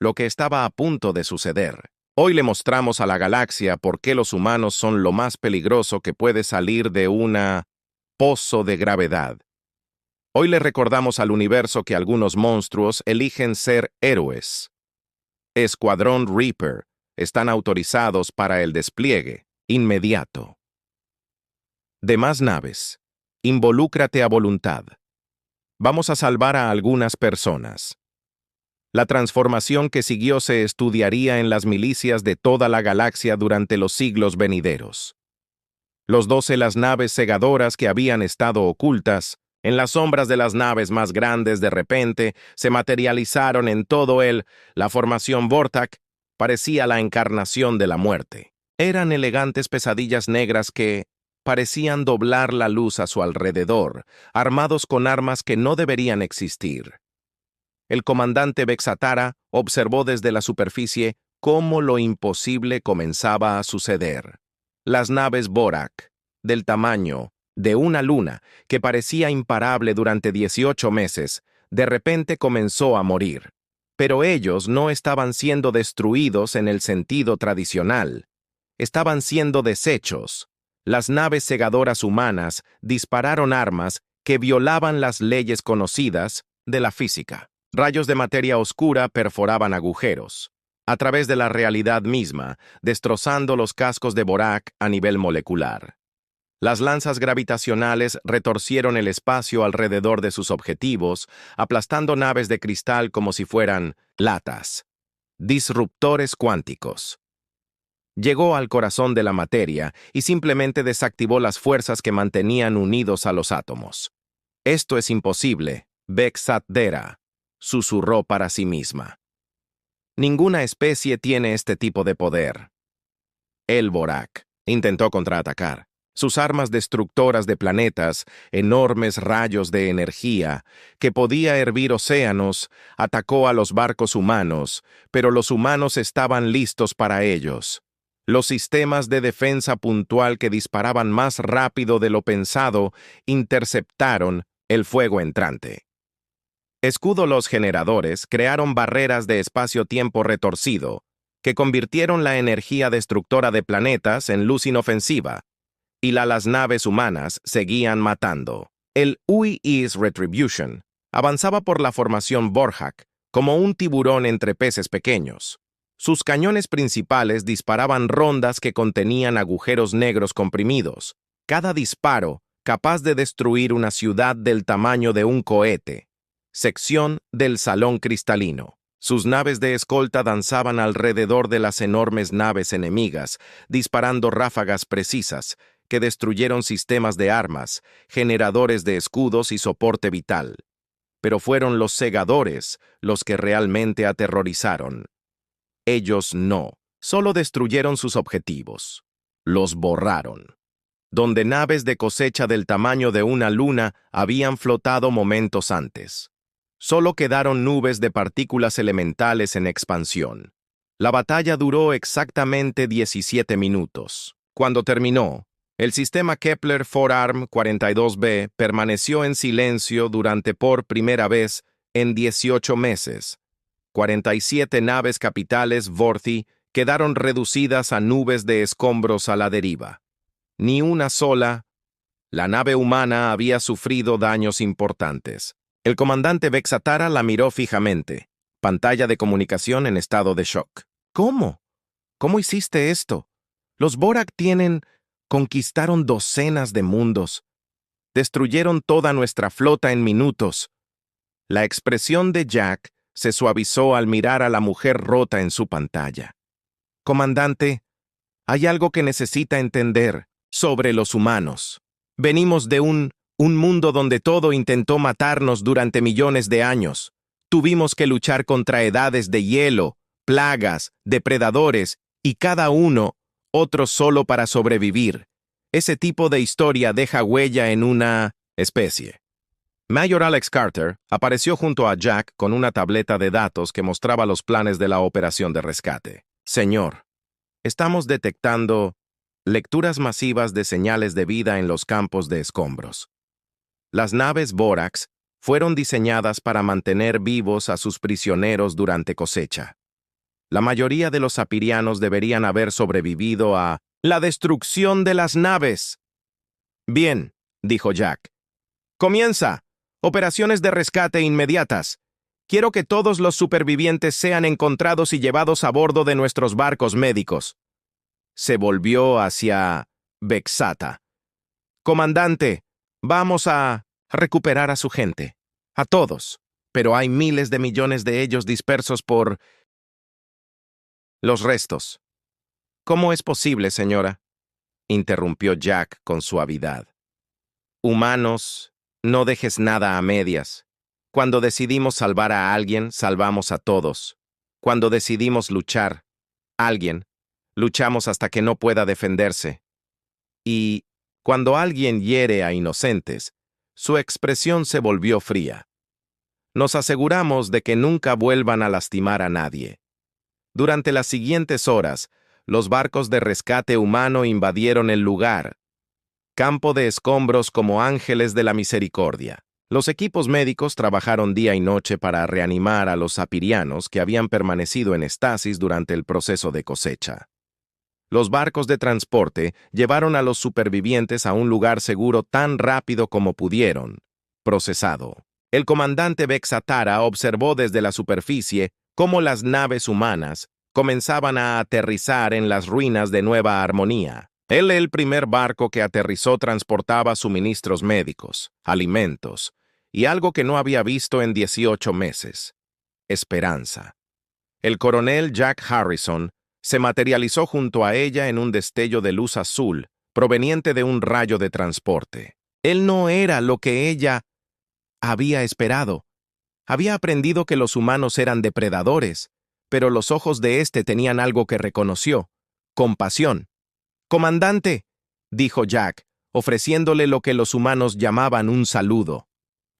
lo que estaba a punto de suceder. Hoy le mostramos a la galaxia por qué los humanos son lo más peligroso que puede salir de un pozo de gravedad. Hoy le recordamos al universo que algunos monstruos eligen ser héroes. Escuadrón Reaper están autorizados para el despliegue inmediato. Demás naves, involúcrate a voluntad. Vamos a salvar a algunas personas. La transformación que siguió se estudiaría en las milicias de toda la galaxia durante los siglos venideros. Los 12 las naves segadoras que habían estado ocultas en las sombras de las naves más grandes de repente se materializaron en todo la formación Vortak parecía la encarnación de la muerte. Eran elegantes pesadillas negras que parecían doblar la luz a su alrededor, armados con armas que no deberían existir. El comandante Vexatara observó desde la superficie cómo lo imposible comenzaba a suceder. Las naves Vorak, del tamaño de una luna que parecía imparable durante 18 meses, de repente comenzó a morir. Pero ellos no estaban siendo destruidos en el sentido tradicional. Estaban siendo deshechos. Las naves segadoras humanas dispararon armas que violaban las leyes conocidas de la física. Rayos de materia oscura perforaban agujeros a través de la realidad misma, destrozando los cascos de Vorak a nivel molecular. Las lanzas gravitacionales retorcieron el espacio alrededor de sus objetivos, aplastando naves de cristal como si fueran latas. Disruptores cuánticos. Llegó al corazón de la materia y simplemente desactivó las fuerzas que mantenían unidos a los átomos. Esto es imposible, Vexatdera, susurró para sí misma. Ninguna especie tiene este tipo de poder. El Vorak intentó contraatacar. Sus armas destructoras de planetas, enormes rayos de energía, que podía hervir océanos, atacó a los barcos humanos, pero los humanos estaban listos para ellos. Los sistemas de defensa puntual que disparaban más rápido de lo pensado interceptaron el fuego entrante. Los generadores crearon barreras de espacio-tiempo retorcido, que convirtieron la energía destructora de planetas en luz inofensiva, y las naves humanas seguían matando. El UIS Retribution Avanzaba por la formación Borjak, como un tiburón entre peces pequeños. Sus cañones principales disparaban rondas que contenían agujeros negros comprimidos, cada disparo capaz de destruir una ciudad del tamaño de un cohete. Sección del Salón Cristalino. Sus naves de escolta danzaban alrededor de las enormes naves enemigas, disparando ráfagas precisas que destruyeron sistemas de armas, generadores de escudos y soporte vital. Pero fueron los segadores los que realmente aterrorizaron. Ellos no, solo destruyeron sus objetivos. Los borraron. Donde naves de cosecha del tamaño de una luna habían flotado momentos antes. Solo quedaron nubes de partículas elementales en expansión. La batalla duró exactamente 17 minutos. Cuando terminó, el sistema Kepler-4 42b permaneció en silencio durante por primera vez en 18 meses. 47 naves capitales Vorthi quedaron reducidas a nubes de escombros a la deriva. Ni una sola. La nave humana había sufrido daños importantes. El comandante Vexatara la miró fijamente. Pantalla de comunicación en estado de shock. ¿Cómo? ¿Cómo hiciste esto? Los Borak conquistaron docenas de mundos. Destruyeron toda nuestra flota en minutos. La expresión de Jack se suavizó al mirar a la mujer rota en su pantalla. Comandante, hay algo que necesita entender sobre los humanos. Venimos de un mundo donde todo intentó matarnos durante millones de años. Tuvimos que luchar contra edades de hielo, plagas, depredadores, y cada uno, otro solo para sobrevivir. Ese tipo de historia deja huella en una especie. Mayor Alex Carter apareció junto a Jack con una tableta de datos que mostraba los planes de la operación de rescate. Señor, estamos detectando lecturas masivas de señales de vida en los campos de escombros. Las naves Borax fueron diseñadas para mantener vivos a sus prisioneros durante cosecha. La mayoría de los sapirianos deberían haber sobrevivido a la destrucción de las naves. Bien, dijo Jack. Comienza. Operaciones de rescate inmediatas. Quiero que todos los supervivientes sean encontrados y llevados a bordo de nuestros barcos médicos. Se volvió hacia Vexata. Comandante, vamos a recuperar a su gente. A todos. Pero hay miles de millones de ellos dispersos por los restos. ¿Cómo es posible, señora?, interrumpió Jack con suavidad. Humanos, no dejes nada a medias. Cuando decidimos salvar a alguien, salvamos a todos. Cuando decidimos luchar, luchamos hasta que no pueda defenderse. Y cuando alguien hiere a inocentes, su expresión se volvió fría. Nos aseguramos de que nunca vuelvan a lastimar a nadie. Durante las siguientes horas, los barcos de rescate humano invadieron el lugar. Campo de escombros como ángeles de la misericordia. Los equipos médicos trabajaron día y noche para reanimar a los sapirianos que habían permanecido en estasis durante el proceso de cosecha. Los barcos de transporte llevaron a los supervivientes a un lugar seguro tan rápido como pudieron. Procesado. El comandante Vexatara observó desde la superficie cómo las naves humanas comenzaban a aterrizar en las ruinas de Nueva Armonía. El primer barco que aterrizó transportaba suministros médicos, alimentos, y algo que no había visto en 18 meses. Esperanza. El coronel Jack Harrison se materializó junto a ella en un destello de luz azul proveniente de un rayo de transporte. Él no era lo que ella había esperado. Había aprendido que los humanos eran depredadores, pero los ojos de éste tenían algo que reconoció: compasión. «Comandante», dijo Jack, ofreciéndole lo que los humanos llamaban un saludo.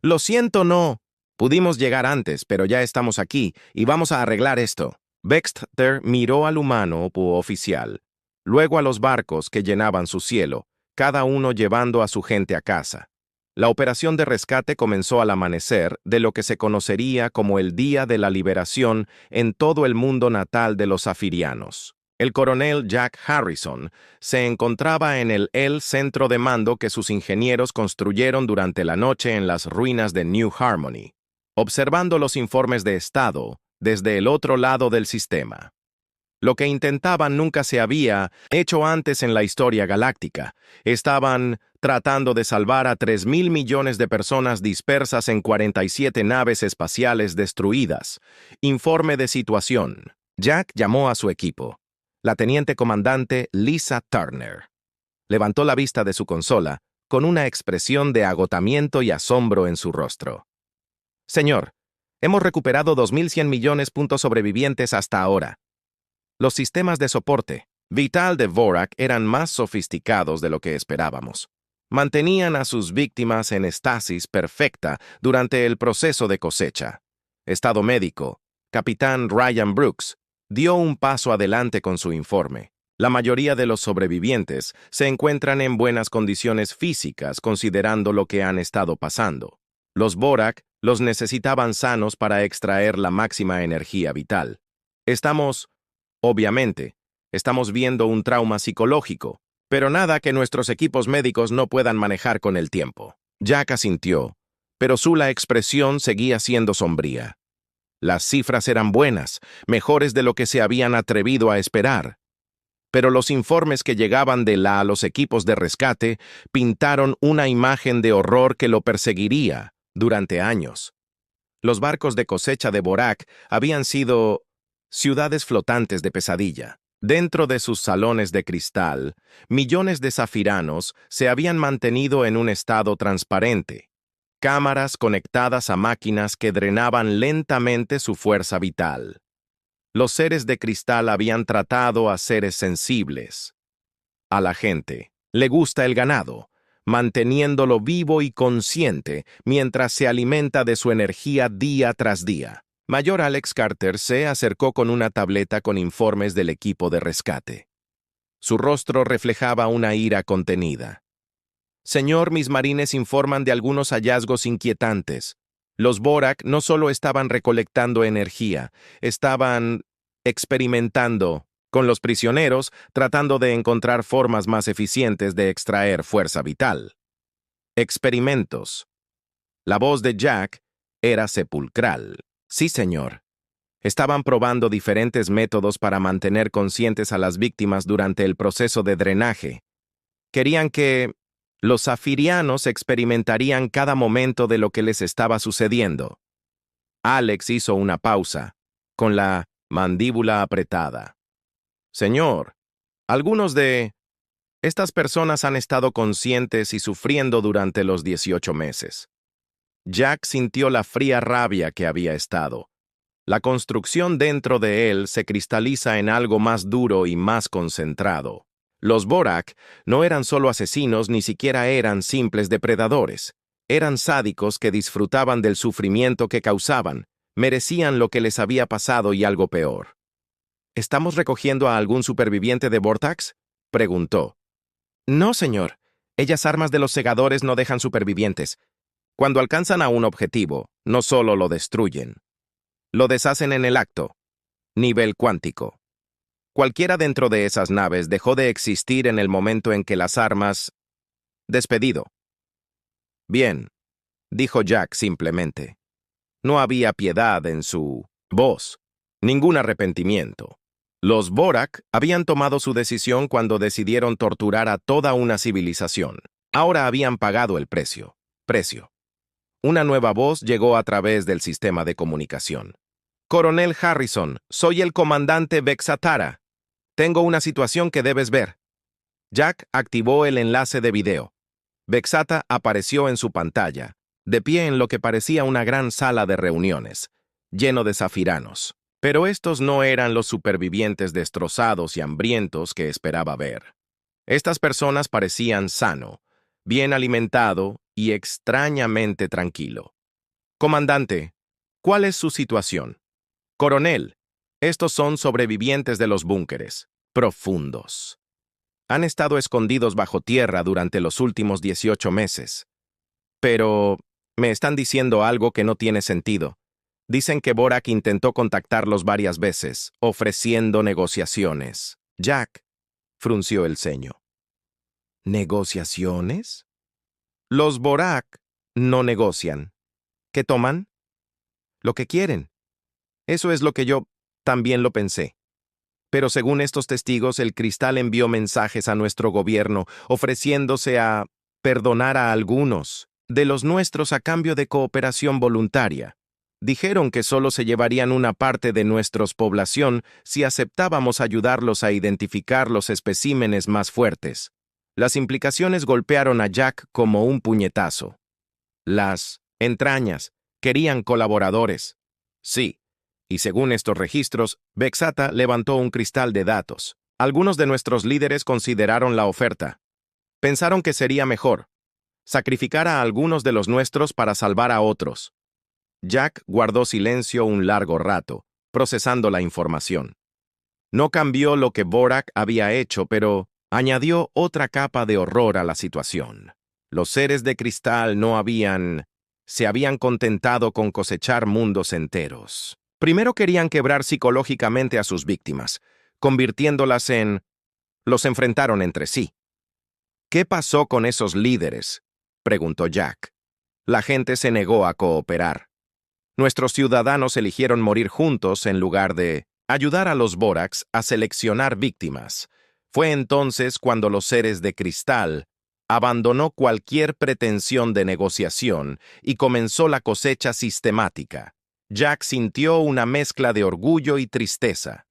«Lo siento, no. Pudimos llegar antes, pero ya estamos aquí y vamos a arreglar esto». Vexter miró al humano oficial, luego a los barcos que llenaban su cielo, cada uno llevando a su gente a casa. La operación de rescate comenzó al amanecer de lo que se conocería como el Día de la Liberación en todo el mundo natal de los zafirianos. El coronel Jack Harrison se encontraba en el centro de mando que sus ingenieros construyeron durante la noche en las ruinas de New Harmony. observando los informes de estado desde el otro lado del sistema. Lo que intentaban nunca se había hecho antes en la historia galáctica. Estaban tratando de salvar a 3.000 millones de personas dispersas en 47 naves espaciales destruidas. Informe de situación. Jack llamó a su equipo. La teniente comandante Lisa Turner. Levantó la vista de su consola con una expresión de agotamiento y asombro en su rostro. Señor, hemos recuperado 2.100 millones puntos sobrevivientes hasta ahora. Los sistemas de soporte vital de Vorak eran más sofisticados de lo que esperábamos. Mantenían a sus víctimas en estasis perfecta durante el proceso de cosecha. Estado médico, capitán Ryan Brooks, dio un paso adelante con su informe. La mayoría de los sobrevivientes se encuentran en buenas condiciones físicas considerando lo que han estado pasando. Los Vorak los necesitaban sanos para extraer la máxima energía vital. Obviamente, estamos viendo un trauma psicológico, pero nada que nuestros equipos médicos no puedan manejar con el tiempo. Jack asintió, pero su expresión seguía siendo sombría. Las cifras eran buenas, mejores de lo que se habían atrevido a esperar. Pero los informes que llegaban de a los equipos de rescate pintaron una imagen de horror que lo perseguiría durante años. Los barcos de cosecha de Vorak habían sido ciudades flotantes de pesadilla. Dentro de sus salones de cristal, millones de zafiranos se habían mantenido en un estado transparente. Cámaras conectadas a máquinas que drenaban lentamente su fuerza vital. Los seres de cristal habían tratado a seres sensibles. A la gente le gusta el ganado, manteniéndolo vivo y consciente mientras se alimenta de su energía día tras día. Mayor Alex Carter se acercó con una tableta con informes del equipo de rescate. Su rostro reflejaba una ira contenida. Señor, mis marines informan de algunos hallazgos inquietantes. Los Vorak no solo estaban recolectando energía, estaban experimentando con los prisioneros, tratando de encontrar formas más eficientes de extraer fuerza vital. Experimentos. La voz de Jack era sepulcral. Sí, señor. Estaban probando diferentes métodos para mantener conscientes a las víctimas durante el proceso de drenaje. Querían que los zafirianos experimentarían cada momento de lo que les estaba sucediendo. Alex hizo una pausa, con la mandíbula apretada. Señor, algunos de estas personas han estado conscientes y sufriendo durante los 18 meses. Jack sintió la fría rabia que había estado. La construcción dentro de él se cristaliza en algo más duro y más concentrado. Los Vorak no eran solo asesinos, ni siquiera eran simples depredadores. Eran sádicos que disfrutaban del sufrimiento que causaban, merecían lo que les había pasado y algo peor. ¿Estamos recogiendo a algún superviviente de Vortax?, preguntó. No, señor. Ellas armas de los segadores no dejan supervivientes. Cuando alcanzan a un objetivo, no solo lo destruyen. Lo deshacen en el acto. Nivel cuántico. Cualquiera dentro de esas naves dejó de existir en el momento en que las armas... Despedido. Bien, dijo Jack simplemente. No había piedad en su voz, ningún arrepentimiento. Los Vorak habían tomado su decisión cuando decidieron torturar a toda una civilización. Ahora habían pagado el precio. Una nueva voz llegó a través del sistema de comunicación. Coronel Harrison, soy el comandante Vexatara. Tengo una situación que debes ver. Jack activó el enlace de video. Vexata apareció en su pantalla, de pie en lo que parecía una gran sala de reuniones, lleno de zafiranos. Pero estos no eran los supervivientes destrozados y hambrientos que esperaba ver. Estas personas parecían sano, bien alimentado y extrañamente tranquilo. Comandante, ¿cuál es su situación? Coronel, estos son sobrevivientes de los búnkeres, profundos. Han estado escondidos bajo tierra durante los últimos 18 meses. Pero me están diciendo algo que no tiene sentido. Dicen que Vorak intentó contactarlos varias veces, ofreciendo negociaciones. Jack frunció el ceño. ¿Negociaciones? Los Vorak no negocian. ¿Qué toman? lo que quieren. Eso es lo que yo también lo pensé. Pero según estos testigos, el Cristal envió mensajes a nuestro gobierno ofreciéndose a perdonar a algunos de los nuestros a cambio de cooperación voluntaria. Dijeron que solo se llevarían una parte de nuestra población si aceptábamos ayudarlos a identificar los especímenes más fuertes. Las implicaciones golpearon a Jack como un puñetazo. Las entrañas querían colaboradores. Sí. Y según estos registros, Vexata levantó un cristal de datos. Algunos de nuestros líderes consideraron la oferta. Pensaron que sería mejor sacrificar a algunos de los nuestros para salvar a otros. Jack guardó silencio un largo rato, procesando la información. No cambió lo que Borak había hecho, pero añadió otra capa de horror a la situación. Los seres de cristal se habían contentado con cosechar mundos enteros. Primero querían quebrar psicológicamente a sus víctimas, convirtiéndolas los enfrentaron entre sí. ¿Qué pasó con esos líderes?, preguntó Jack. La gente se negó a cooperar. Nuestros ciudadanos eligieron morir juntos en lugar de ayudar a los Boraks a seleccionar víctimas. Fue entonces cuando los seres de cristal abandonó cualquier pretensión de negociación y comenzó la cosecha sistemática. Jack sintió una mezcla de orgullo y tristeza.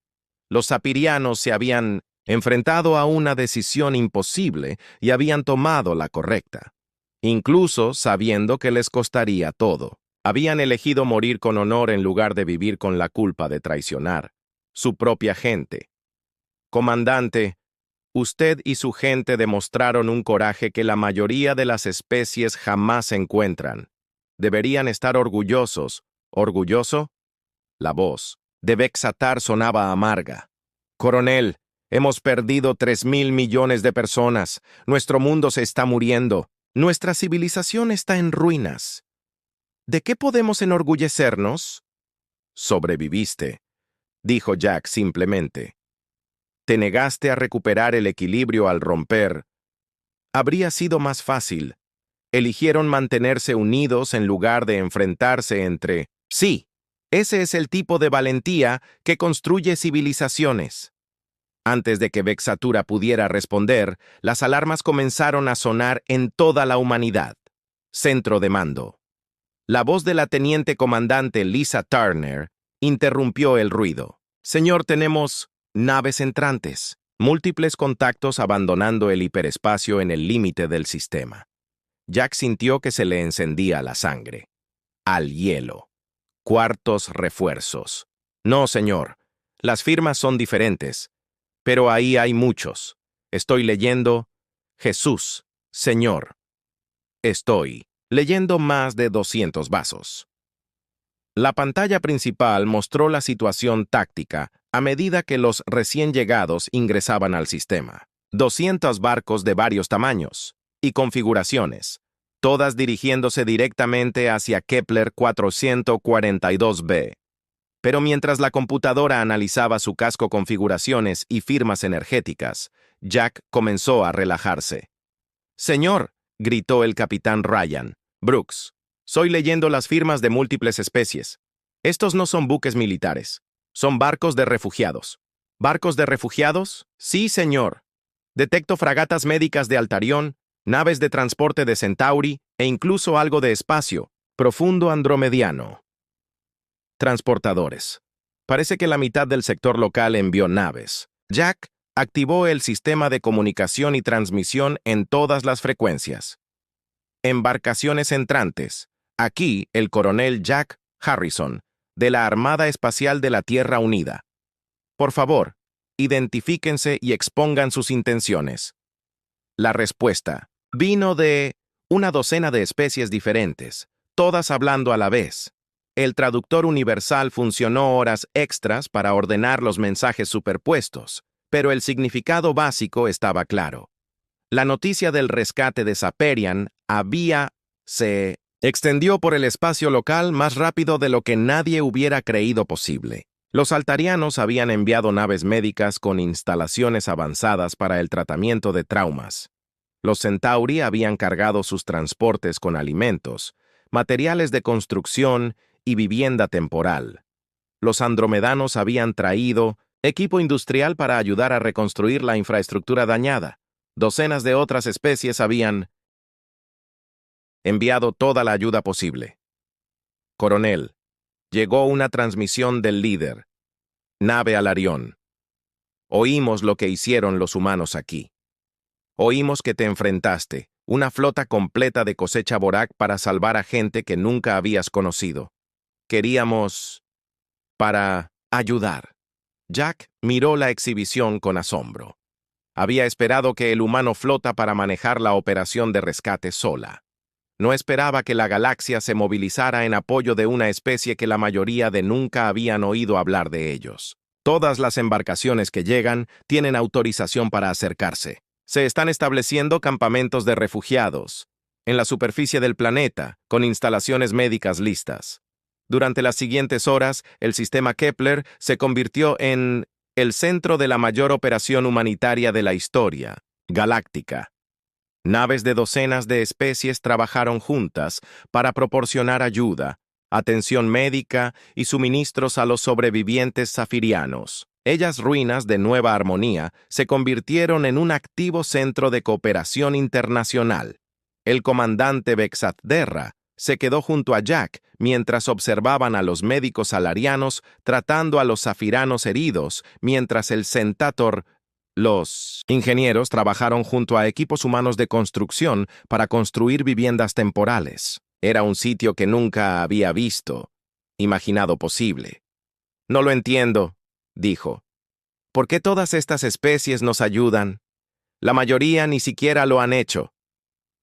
Los sapirianos se habían enfrentado a una decisión imposible y habían tomado la correcta, incluso sabiendo que les costaría todo. Habían elegido morir con honor en lugar de vivir con la culpa de traicionar su propia gente. Comandante, usted y su gente demostraron un coraje que la mayoría de las especies jamás encuentran. Deberían estar orgullosos. ¿Orgulloso? La voz de Vexatar sonaba amarga. Coronel, hemos perdido 3.000 millones de personas. Nuestro mundo se está muriendo. Nuestra civilización está en ruinas. ¿De qué podemos enorgullecernos? Sobreviviste, dijo Jack simplemente. Te negaste a recuperar el equilibrio al romper. Habría sido más fácil. Eligieron mantenerse unidos en lugar de enfrentarse entre... Sí, ese es el tipo de valentía que construye civilizaciones. Antes de que Vexatura pudiera responder, las alarmas comenzaron a sonar en toda la humanidad. Centro de mando. La voz de la teniente comandante Lisa Turner interrumpió el ruido. Señor, tenemos naves entrantes, múltiples contactos abandonando el hiperespacio en el límite del sistema. Jack sintió que se le encendía la sangre. Al hielo. Cuartos refuerzos. No, señor. Las firmas son diferentes. Pero ahí hay muchos. Estoy leyendo Jesús, Señor. Estoy leyendo más de 200 vasos. La pantalla principal mostró la situación táctica a medida que los recién llegados ingresaban al sistema. 200 barcos de varios tamaños y configuraciones, todas dirigiéndose directamente hacia Kepler 442b. Pero mientras la computadora analizaba su casco, configuraciones y firmas energéticas, Jack comenzó a relajarse. «Señor», gritó el capitán Ryan, «Brooks, soy leyendo las firmas de múltiples especies. Estos no son buques militares, son barcos de refugiados». «¿Barcos de refugiados?» «Sí, señor. Detecto fragatas médicas de Altarión, naves de transporte de Centauri e incluso algo de espacio, profundo andromediano». Transportadores. Parece que la mitad del sector local envió naves. Jack activó el sistema de comunicación y transmisión en todas las frecuencias. Embarcaciones entrantes. Aquí el coronel Jack Harrison, de la Armada Espacial de la Tierra Unida. Por favor, identifíquense y expongan sus intenciones. La respuesta vino de una docena de especies diferentes, todas hablando a la vez. El traductor universal funcionó horas extras para ordenar los mensajes superpuestos, pero el significado básico estaba claro. La noticia del rescate de Saperian se extendió por el espacio local más rápido de lo que nadie hubiera creído posible. Los altarianos habían enviado naves médicas con instalaciones avanzadas para el tratamiento de traumas. Los Centauri habían cargado sus transportes con alimentos, materiales de construcción y vivienda temporal. Los andromedanos habían traído equipo industrial para ayudar a reconstruir la infraestructura dañada. Docenas de otras especies habían enviado toda la ayuda posible. Coronel, llegó una transmisión del líder, nave Alarión. Oímos lo que hicieron los humanos aquí. Oímos que te enfrentaste, una flota completa de cosecha Borak para salvar a gente que nunca habías conocido. Queríamos para ayudar. Jack miró la exhibición con asombro. Había esperado que el humano flota para manejar la operación de rescate sola. No esperaba que la galaxia se movilizara en apoyo de una especie que la mayoría de nunca habían oído hablar de ellos. Todas las embarcaciones que llegan tienen autorización para acercarse. Se están estableciendo campamentos de refugiados en la superficie del planeta, con instalaciones médicas listas. Durante las siguientes horas, el sistema Kepler se convirtió en el centro de la mayor operación humanitaria de la historia, galáctica. Naves de docenas de especies trabajaron juntas para proporcionar ayuda, atención médica y suministros a los sobrevivientes zafirianos. Ellas ruinas de Nueva Armonía se convirtieron en un activo centro de cooperación internacional. El comandante Bexatderra se quedó junto a Jack mientras observaban a los médicos alarianos tratando a los zafiranos heridos, mientras el Centator. Los ingenieros trabajaron junto a equipos humanos de construcción para construir viviendas temporales. Era un sitio que nunca había imaginado posible. No lo entiendo, dijo. ¿Por qué todas estas especies nos ayudan? La mayoría ni siquiera lo han hecho.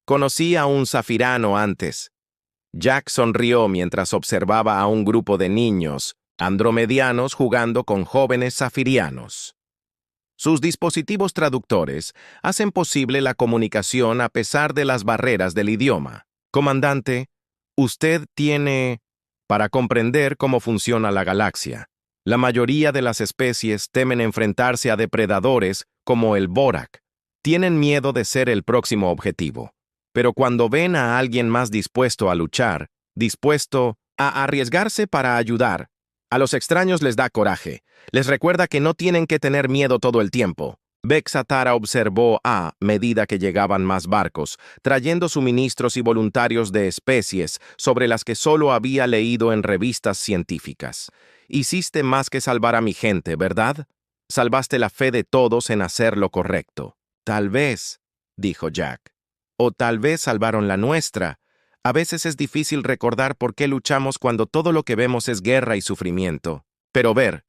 Conocí a un zafirano antes. Jack sonrió mientras observaba a un grupo de niños andromedianos jugando con jóvenes zafirianos. Sus dispositivos traductores hacen posible la comunicación a pesar de las barreras del idioma. Comandante, usted tiene para comprender cómo funciona la galaxia. La mayoría de las especies temen enfrentarse a depredadores como el Borak. Tienen miedo de ser el próximo objetivo. Pero cuando ven a alguien más dispuesto a luchar, dispuesto a arriesgarse para ayudar, a los extraños les da coraje. Les recuerda que no tienen que tener miedo todo el tiempo. Bexatara observó a medida que llegaban más barcos, trayendo suministros y voluntarios de especies sobre las que solo había leído en revistas científicas. Hiciste más que salvar a mi gente, ¿verdad? Salvaste la fe de todos en hacer lo correcto. Tal vez, dijo Jack. O tal vez salvaron la nuestra. A veces es difícil recordar por qué luchamos cuando todo lo que vemos es guerra y sufrimiento. Pero ver,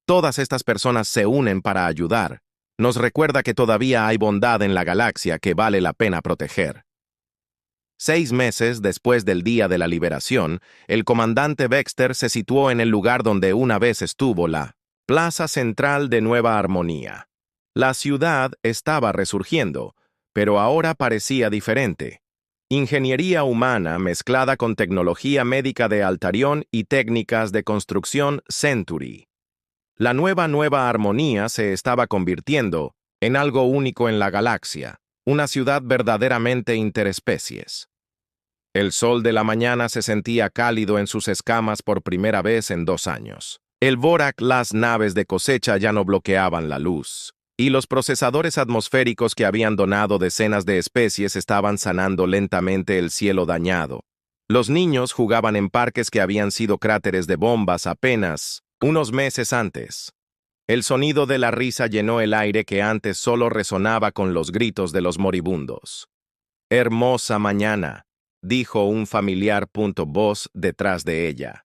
todas estas personas se unen para ayudar. Nos recuerda que todavía hay bondad en la galaxia que vale la pena proteger. 6 meses después del día de la liberación, el comandante Baxter se situó en el lugar donde una vez estuvo la Plaza Central de Nueva Armonía. La ciudad estaba resurgiendo, pero ahora parecía diferente. Ingeniería humana mezclada con tecnología médica de Altarión y técnicas de construcción Century. La Nueva Armonía se estaba convirtiendo en algo único en la galaxia, una ciudad verdaderamente interespecies. El sol de la mañana se sentía cálido en sus escamas por primera vez en 2 años. El Borak, las naves de cosecha ya no bloqueaban la luz, y los procesadores atmosféricos que habían donado decenas de especies estaban sanando lentamente el cielo dañado. Los niños jugaban en parques que habían sido cráteres de bombas apenas unos meses antes. El sonido de la risa llenó el aire que antes solo resonaba con los gritos de los moribundos. «Hermosa mañana», dijo un familiar voz detrás de ella.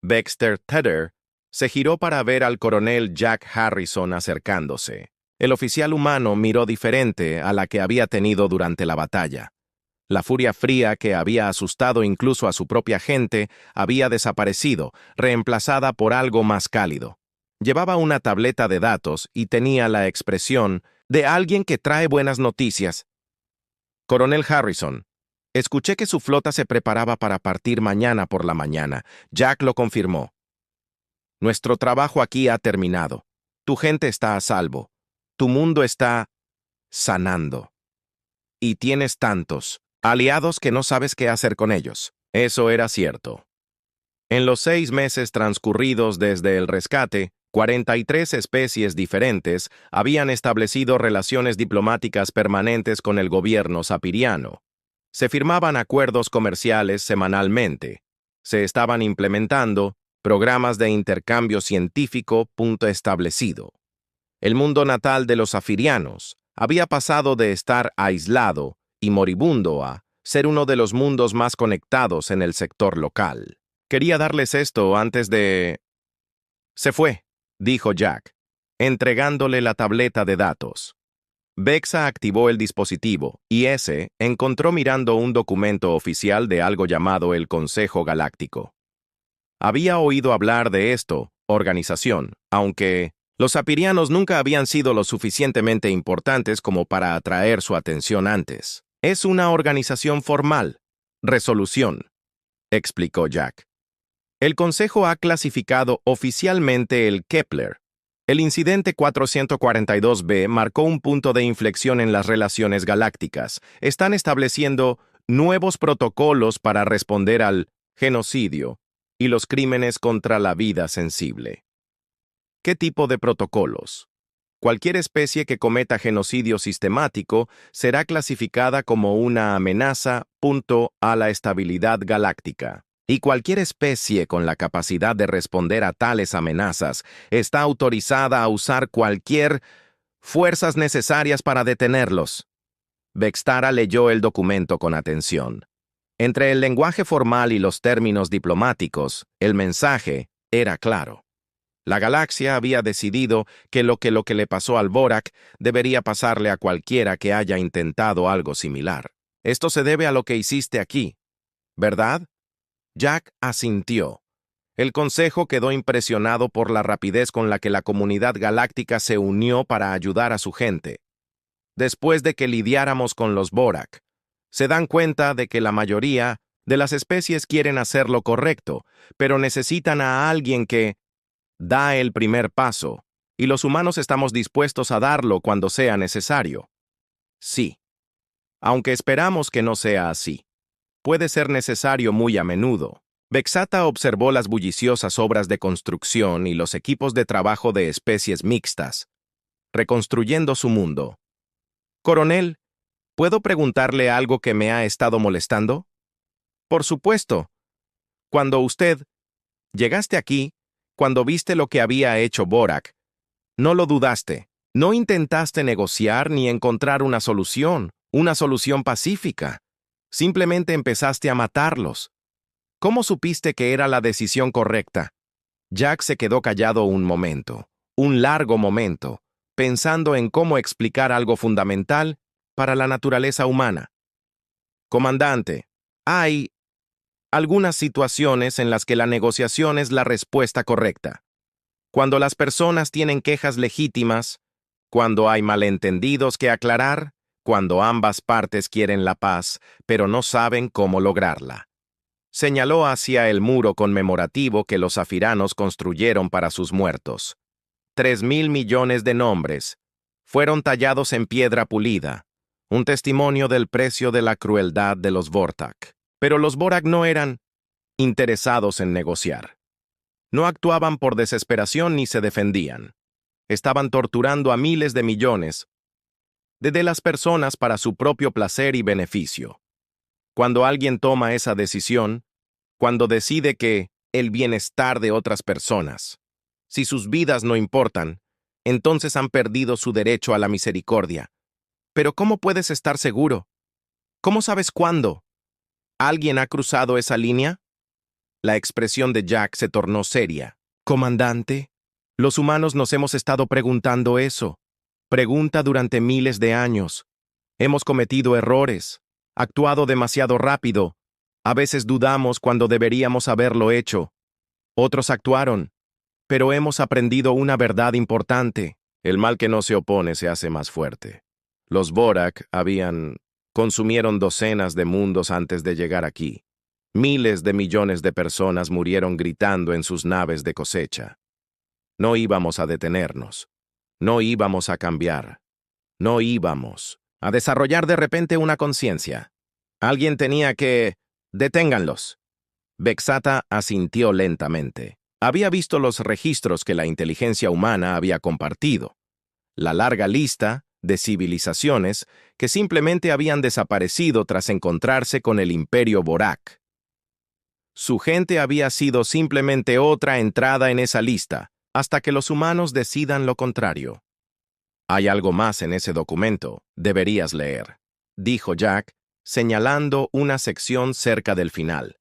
Baxter Tedder se giró para ver al coronel Jack Harrison acercándose. El oficial humano miró diferente a la que había tenido durante la batalla. La furia fría que había asustado incluso a su propia gente había desaparecido, reemplazada por algo más cálido. Llevaba una tableta de datos y tenía la expresión de alguien que trae buenas noticias. «Coronel Harrison, escuché que su flota se preparaba para partir mañana por la mañana». Jack lo confirmó. «Nuestro trabajo aquí ha terminado. Tu gente está a salvo. Tu mundo está sanando. Y tienes tantos aliados que no sabes qué hacer con ellos». Eso era cierto. En los 6 meses transcurridos desde el rescate, 43 especies diferentes habían establecido relaciones diplomáticas permanentes con el gobierno sapiriano. Se firmaban acuerdos comerciales semanalmente. Se estaban implementando programas de intercambio científico punto establecido. El mundo natal de los safirianos había pasado de estar aislado y moribundo a ser uno de los mundos más conectados en el sector local. Quería darles esto antes de... Se fue, dijo Jack, entregándole la tableta de datos. Vexa activó el dispositivo y ese encontró mirando un documento oficial de algo llamado el Consejo Galáctico. Había oído hablar de esto, organización, aunque los sapirianos nunca habían sido lo suficientemente importantes como para atraer su atención antes. Es una organización formal. Resolución, explicó Jack. El Consejo ha clasificado oficialmente el Kepler. El incidente 442b marcó un punto de inflexión en las relaciones galácticas. Están estableciendo nuevos protocolos para responder al genocidio y los crímenes contra la vida sensible. ¿Qué tipo de protocolos? Cualquier especie que cometa genocidio sistemático será clasificada como una amenaza a la estabilidad galáctica. Y cualquier especie con la capacidad de responder a tales amenazas está autorizada a usar cualquier fuerzas necesarias para detenerlos. Vextara leyó el documento con atención. Entre el lenguaje formal y los términos diplomáticos, el mensaje era claro. La galaxia había decidido que lo que le pasó al Borak debería pasarle a cualquiera que haya intentado algo similar. Esto se debe a lo que hiciste aquí, ¿verdad? Jack asintió. El consejo quedó impresionado por la rapidez con la que la comunidad galáctica se unió para ayudar a su gente. Después de que lidiáramos con los Borak, se dan cuenta de que la mayoría de las especies quieren hacer lo correcto, pero necesitan a alguien que da el primer paso, y los humanos estamos dispuestos a darlo cuando sea necesario. Sí. Aunque esperamos que no sea así. Puede ser necesario muy a menudo. Vexata observó las bulliciosas obras de construcción y los equipos de trabajo de especies mixtas, reconstruyendo su mundo. Coronel, ¿puedo preguntarle algo que me ha estado molestando? Por supuesto. Cuando usted llegaste aquí, cuando viste lo que había hecho Borak, no lo dudaste. No intentaste negociar ni encontrar una solución pacífica. Simplemente empezaste a matarlos. ¿Cómo supiste que era la decisión correcta? Jack se quedó callado un momento, un largo momento, pensando en cómo explicar algo fundamental para la naturaleza humana. Comandante, hay algunas situaciones en las que la negociación es la respuesta correcta. Cuando las personas tienen quejas legítimas, cuando hay malentendidos que aclarar, cuando ambas partes quieren la paz, pero no saben cómo lograrla. Señaló hacia el muro conmemorativo que los safiranos construyeron para sus muertos. 3.000 millones de nombres fueron tallados en piedra pulida, un testimonio del precio de la crueldad de los Vortak. Pero los Borak no eran interesados en negociar. No actuaban por desesperación ni se defendían. Estaban torturando a miles de millones de las personas para su propio placer y beneficio. Cuando alguien toma esa decisión, cuando decide que el bienestar de otras personas, si sus vidas no importan, entonces han perdido su derecho a la misericordia. Pero ¿cómo puedes estar seguro? ¿Cómo sabes cuándo? ¿Alguien ha cruzado esa línea? La expresión de Jack se tornó seria. Comandante, los humanos nos hemos estado preguntando eso. Pregunta durante miles de años. Hemos cometido errores, actuado demasiado rápido. A veces dudamos cuando deberíamos haberlo hecho. Otros actuaron, pero hemos aprendido una verdad importante. El mal que no se opone se hace más fuerte. Los Borak consumieron docenas de mundos antes de llegar aquí. Miles de millones de personas murieron gritando en sus naves de cosecha. No íbamos a detenernos. No íbamos a cambiar. No íbamos a desarrollar de repente una conciencia. Alguien tenía que... Deténganlos. Vexata asintió lentamente. Había visto los registros que la inteligencia humana había compartido. La larga lista de civilizaciones que simplemente habían desaparecido tras encontrarse con el Imperio Borak. Su gente había sido simplemente otra entrada en esa lista, hasta que los humanos decidan lo contrario. Hay algo más en ese documento, deberías leer, dijo Jack, señalando una sección cerca del final.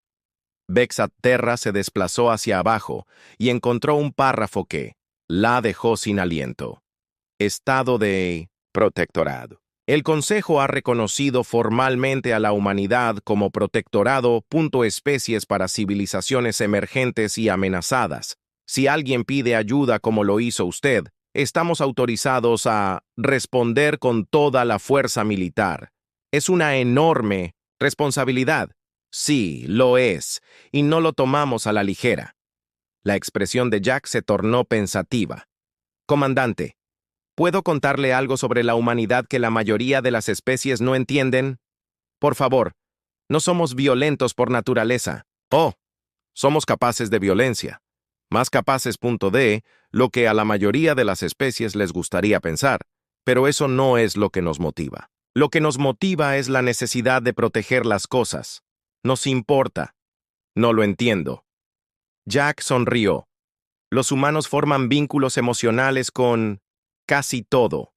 Vexat Terra se desplazó hacia abajo y encontró un párrafo que la dejó sin aliento. Estado de protectorado. El Consejo ha reconocido formalmente a la humanidad como protectorado. Especies para civilizaciones emergentes y amenazadas. Si alguien pide ayuda como lo hizo usted, estamos autorizados a responder con toda la fuerza militar. Es una enorme responsabilidad. Sí, lo es, y no lo tomamos a la ligera. La expresión de Jack se tornó pensativa. Comandante, ¿puedo contarle algo sobre la humanidad que la mayoría de las especies no entienden? Por favor, no somos violentos por naturaleza. Oh, somos capaces de violencia. Más capaces. De lo que a la mayoría de las especies les gustaría pensar. Pero eso no es lo que nos motiva. Lo que nos motiva es la necesidad de proteger las cosas. Nos importa. No lo entiendo. Jack sonrió. Los humanos forman vínculos emocionales con casi todo.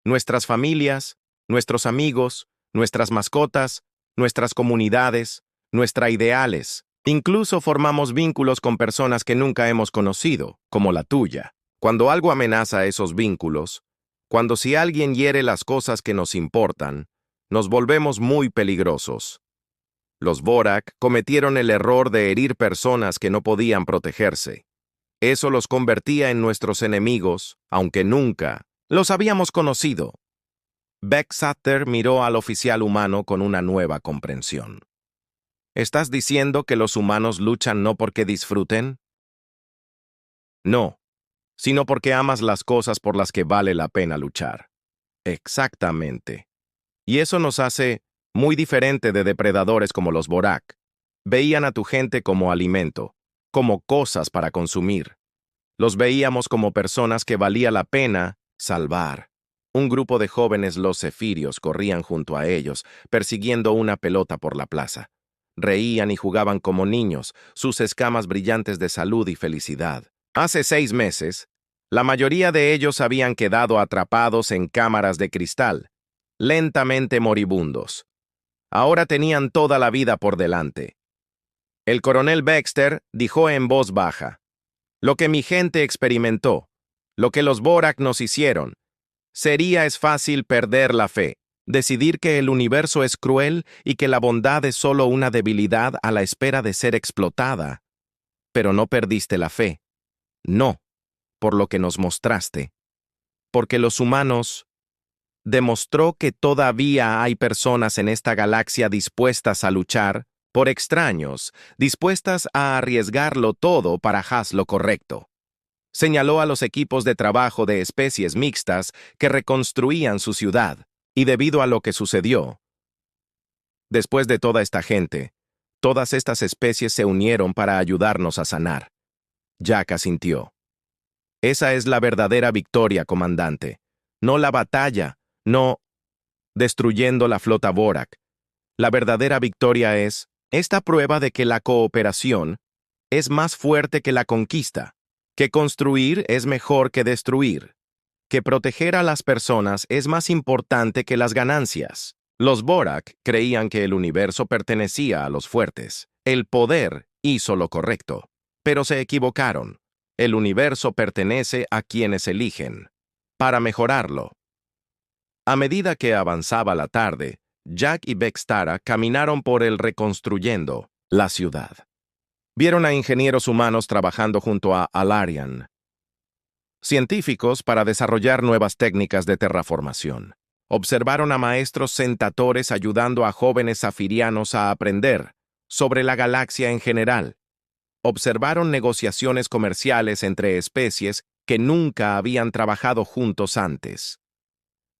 Nuestras familias, nuestros amigos, nuestras mascotas, nuestras comunidades, nuestros ideales. Incluso formamos vínculos con personas que nunca hemos conocido, como la tuya. Cuando algo amenaza esos vínculos, cuando si alguien hiere las cosas que nos importan, nos volvemos muy peligrosos. Los Borak cometieron el error de herir personas que no podían protegerse. Eso los convertía en nuestros enemigos, aunque nunca los habíamos conocido. Vexater miró al oficial humano con una nueva comprensión. ¿Estás diciendo que los humanos luchan no porque disfruten? No, sino porque amas las cosas por las que vale la pena luchar. Exactamente. Y eso nos hace muy diferente de depredadores como los Borak. Veían a tu gente como alimento, como cosas para consumir. Los veíamos como personas que valía la pena salvar. Un grupo de jóvenes los cefirios corrían junto a ellos, persiguiendo una pelota por la plaza. Reían y jugaban como niños, sus escamas brillantes de salud y felicidad. Hace 6 meses, la mayoría de ellos habían quedado atrapados en cámaras de cristal, lentamente moribundos. Ahora tenían toda la vida por delante. El coronel Baxter dijo en voz baja: lo que mi gente experimentó, lo que los Borak nos hicieron, es fácil perder la fe, decidir que el universo es cruel y que la bondad es solo una debilidad a la espera de ser explotada. Pero no perdiste la fe. No, por lo que nos mostraste. Porque los humanos demostró que todavía hay personas en esta galaxia dispuestas a luchar por extraños, dispuestas a arriesgarlo todo para haz lo correcto. Señaló a los equipos de trabajo de especies mixtas que reconstruían su ciudad, y debido a lo que sucedió, después de toda esta gente, todas estas especies se unieron para ayudarnos a sanar. Jack asintió. Esa es la verdadera victoria, comandante. No la batalla, no destruyendo la flota Borak. La verdadera victoria es esta prueba de que la cooperación es más fuerte que la conquista, que construir es mejor que destruir, que proteger a las personas es más importante que las ganancias. Los Borak creían que el universo pertenecía a los fuertes. El poder hizo lo correcto, pero se equivocaron. El universo pertenece a quienes eligen. Para mejorarlo. A medida que avanzaba la tarde, Jack y Vextara caminaron por el reconstruyendo la ciudad. Vieron a ingenieros humanos trabajando junto a Alarian, científicos para desarrollar nuevas técnicas de terraformación. Observaron a maestros centatores ayudando a jóvenes zafirianos a aprender sobre la galaxia en general. Observaron negociaciones comerciales entre especies que nunca habían trabajado juntos antes.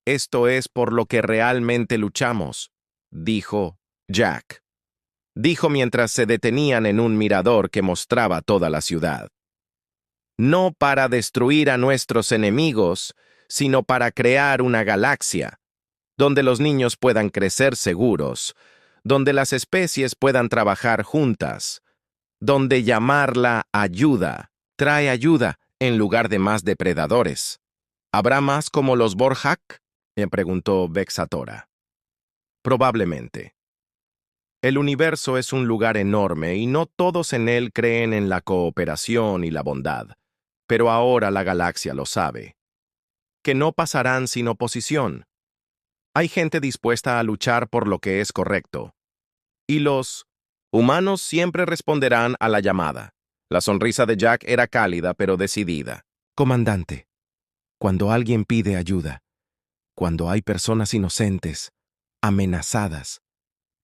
Esto es por lo que realmente luchamos, dijo Jack. dijo mientras se detenían en un mirador que mostraba toda la ciudad. No para destruir a nuestros enemigos, sino para crear una galaxia, donde los niños puedan crecer seguros, donde las especies puedan trabajar juntas, donde llamarla ayuda trae ayuda en lugar de más depredadores. ¿Habrá más como los Borjak? Le preguntó Vexatora. Probablemente. El universo es un lugar enorme y no todos en él creen en la cooperación y la bondad, pero ahora la galaxia lo sabe. Que no pasarán sin oposición. Hay gente dispuesta a luchar por lo que es correcto. Y los humanos siempre responderán a la llamada. La sonrisa de Jack era cálida pero decidida. Comandante, cuando alguien pide ayuda, cuando hay personas inocentes, amenazadas,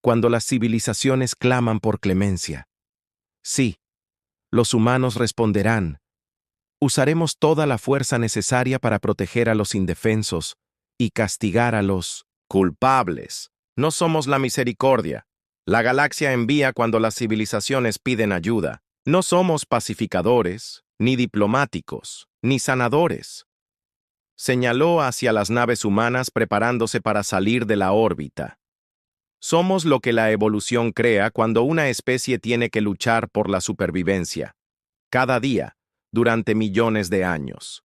cuando las civilizaciones claman por clemencia, sí, los humanos responderán. Usaremos toda la fuerza necesaria para proteger a los indefensos y castigar a los culpables. No somos la misericordia. La galaxia envía cuando las civilizaciones piden ayuda. No somos pacificadores, ni diplomáticos, ni sanadores. Señaló hacia las naves humanas preparándose para salir de la órbita. Somos lo que la evolución crea cuando una especie tiene que luchar por la supervivencia. Cada día, durante millones de años.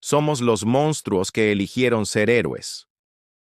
Somos los monstruos que eligieron ser héroes.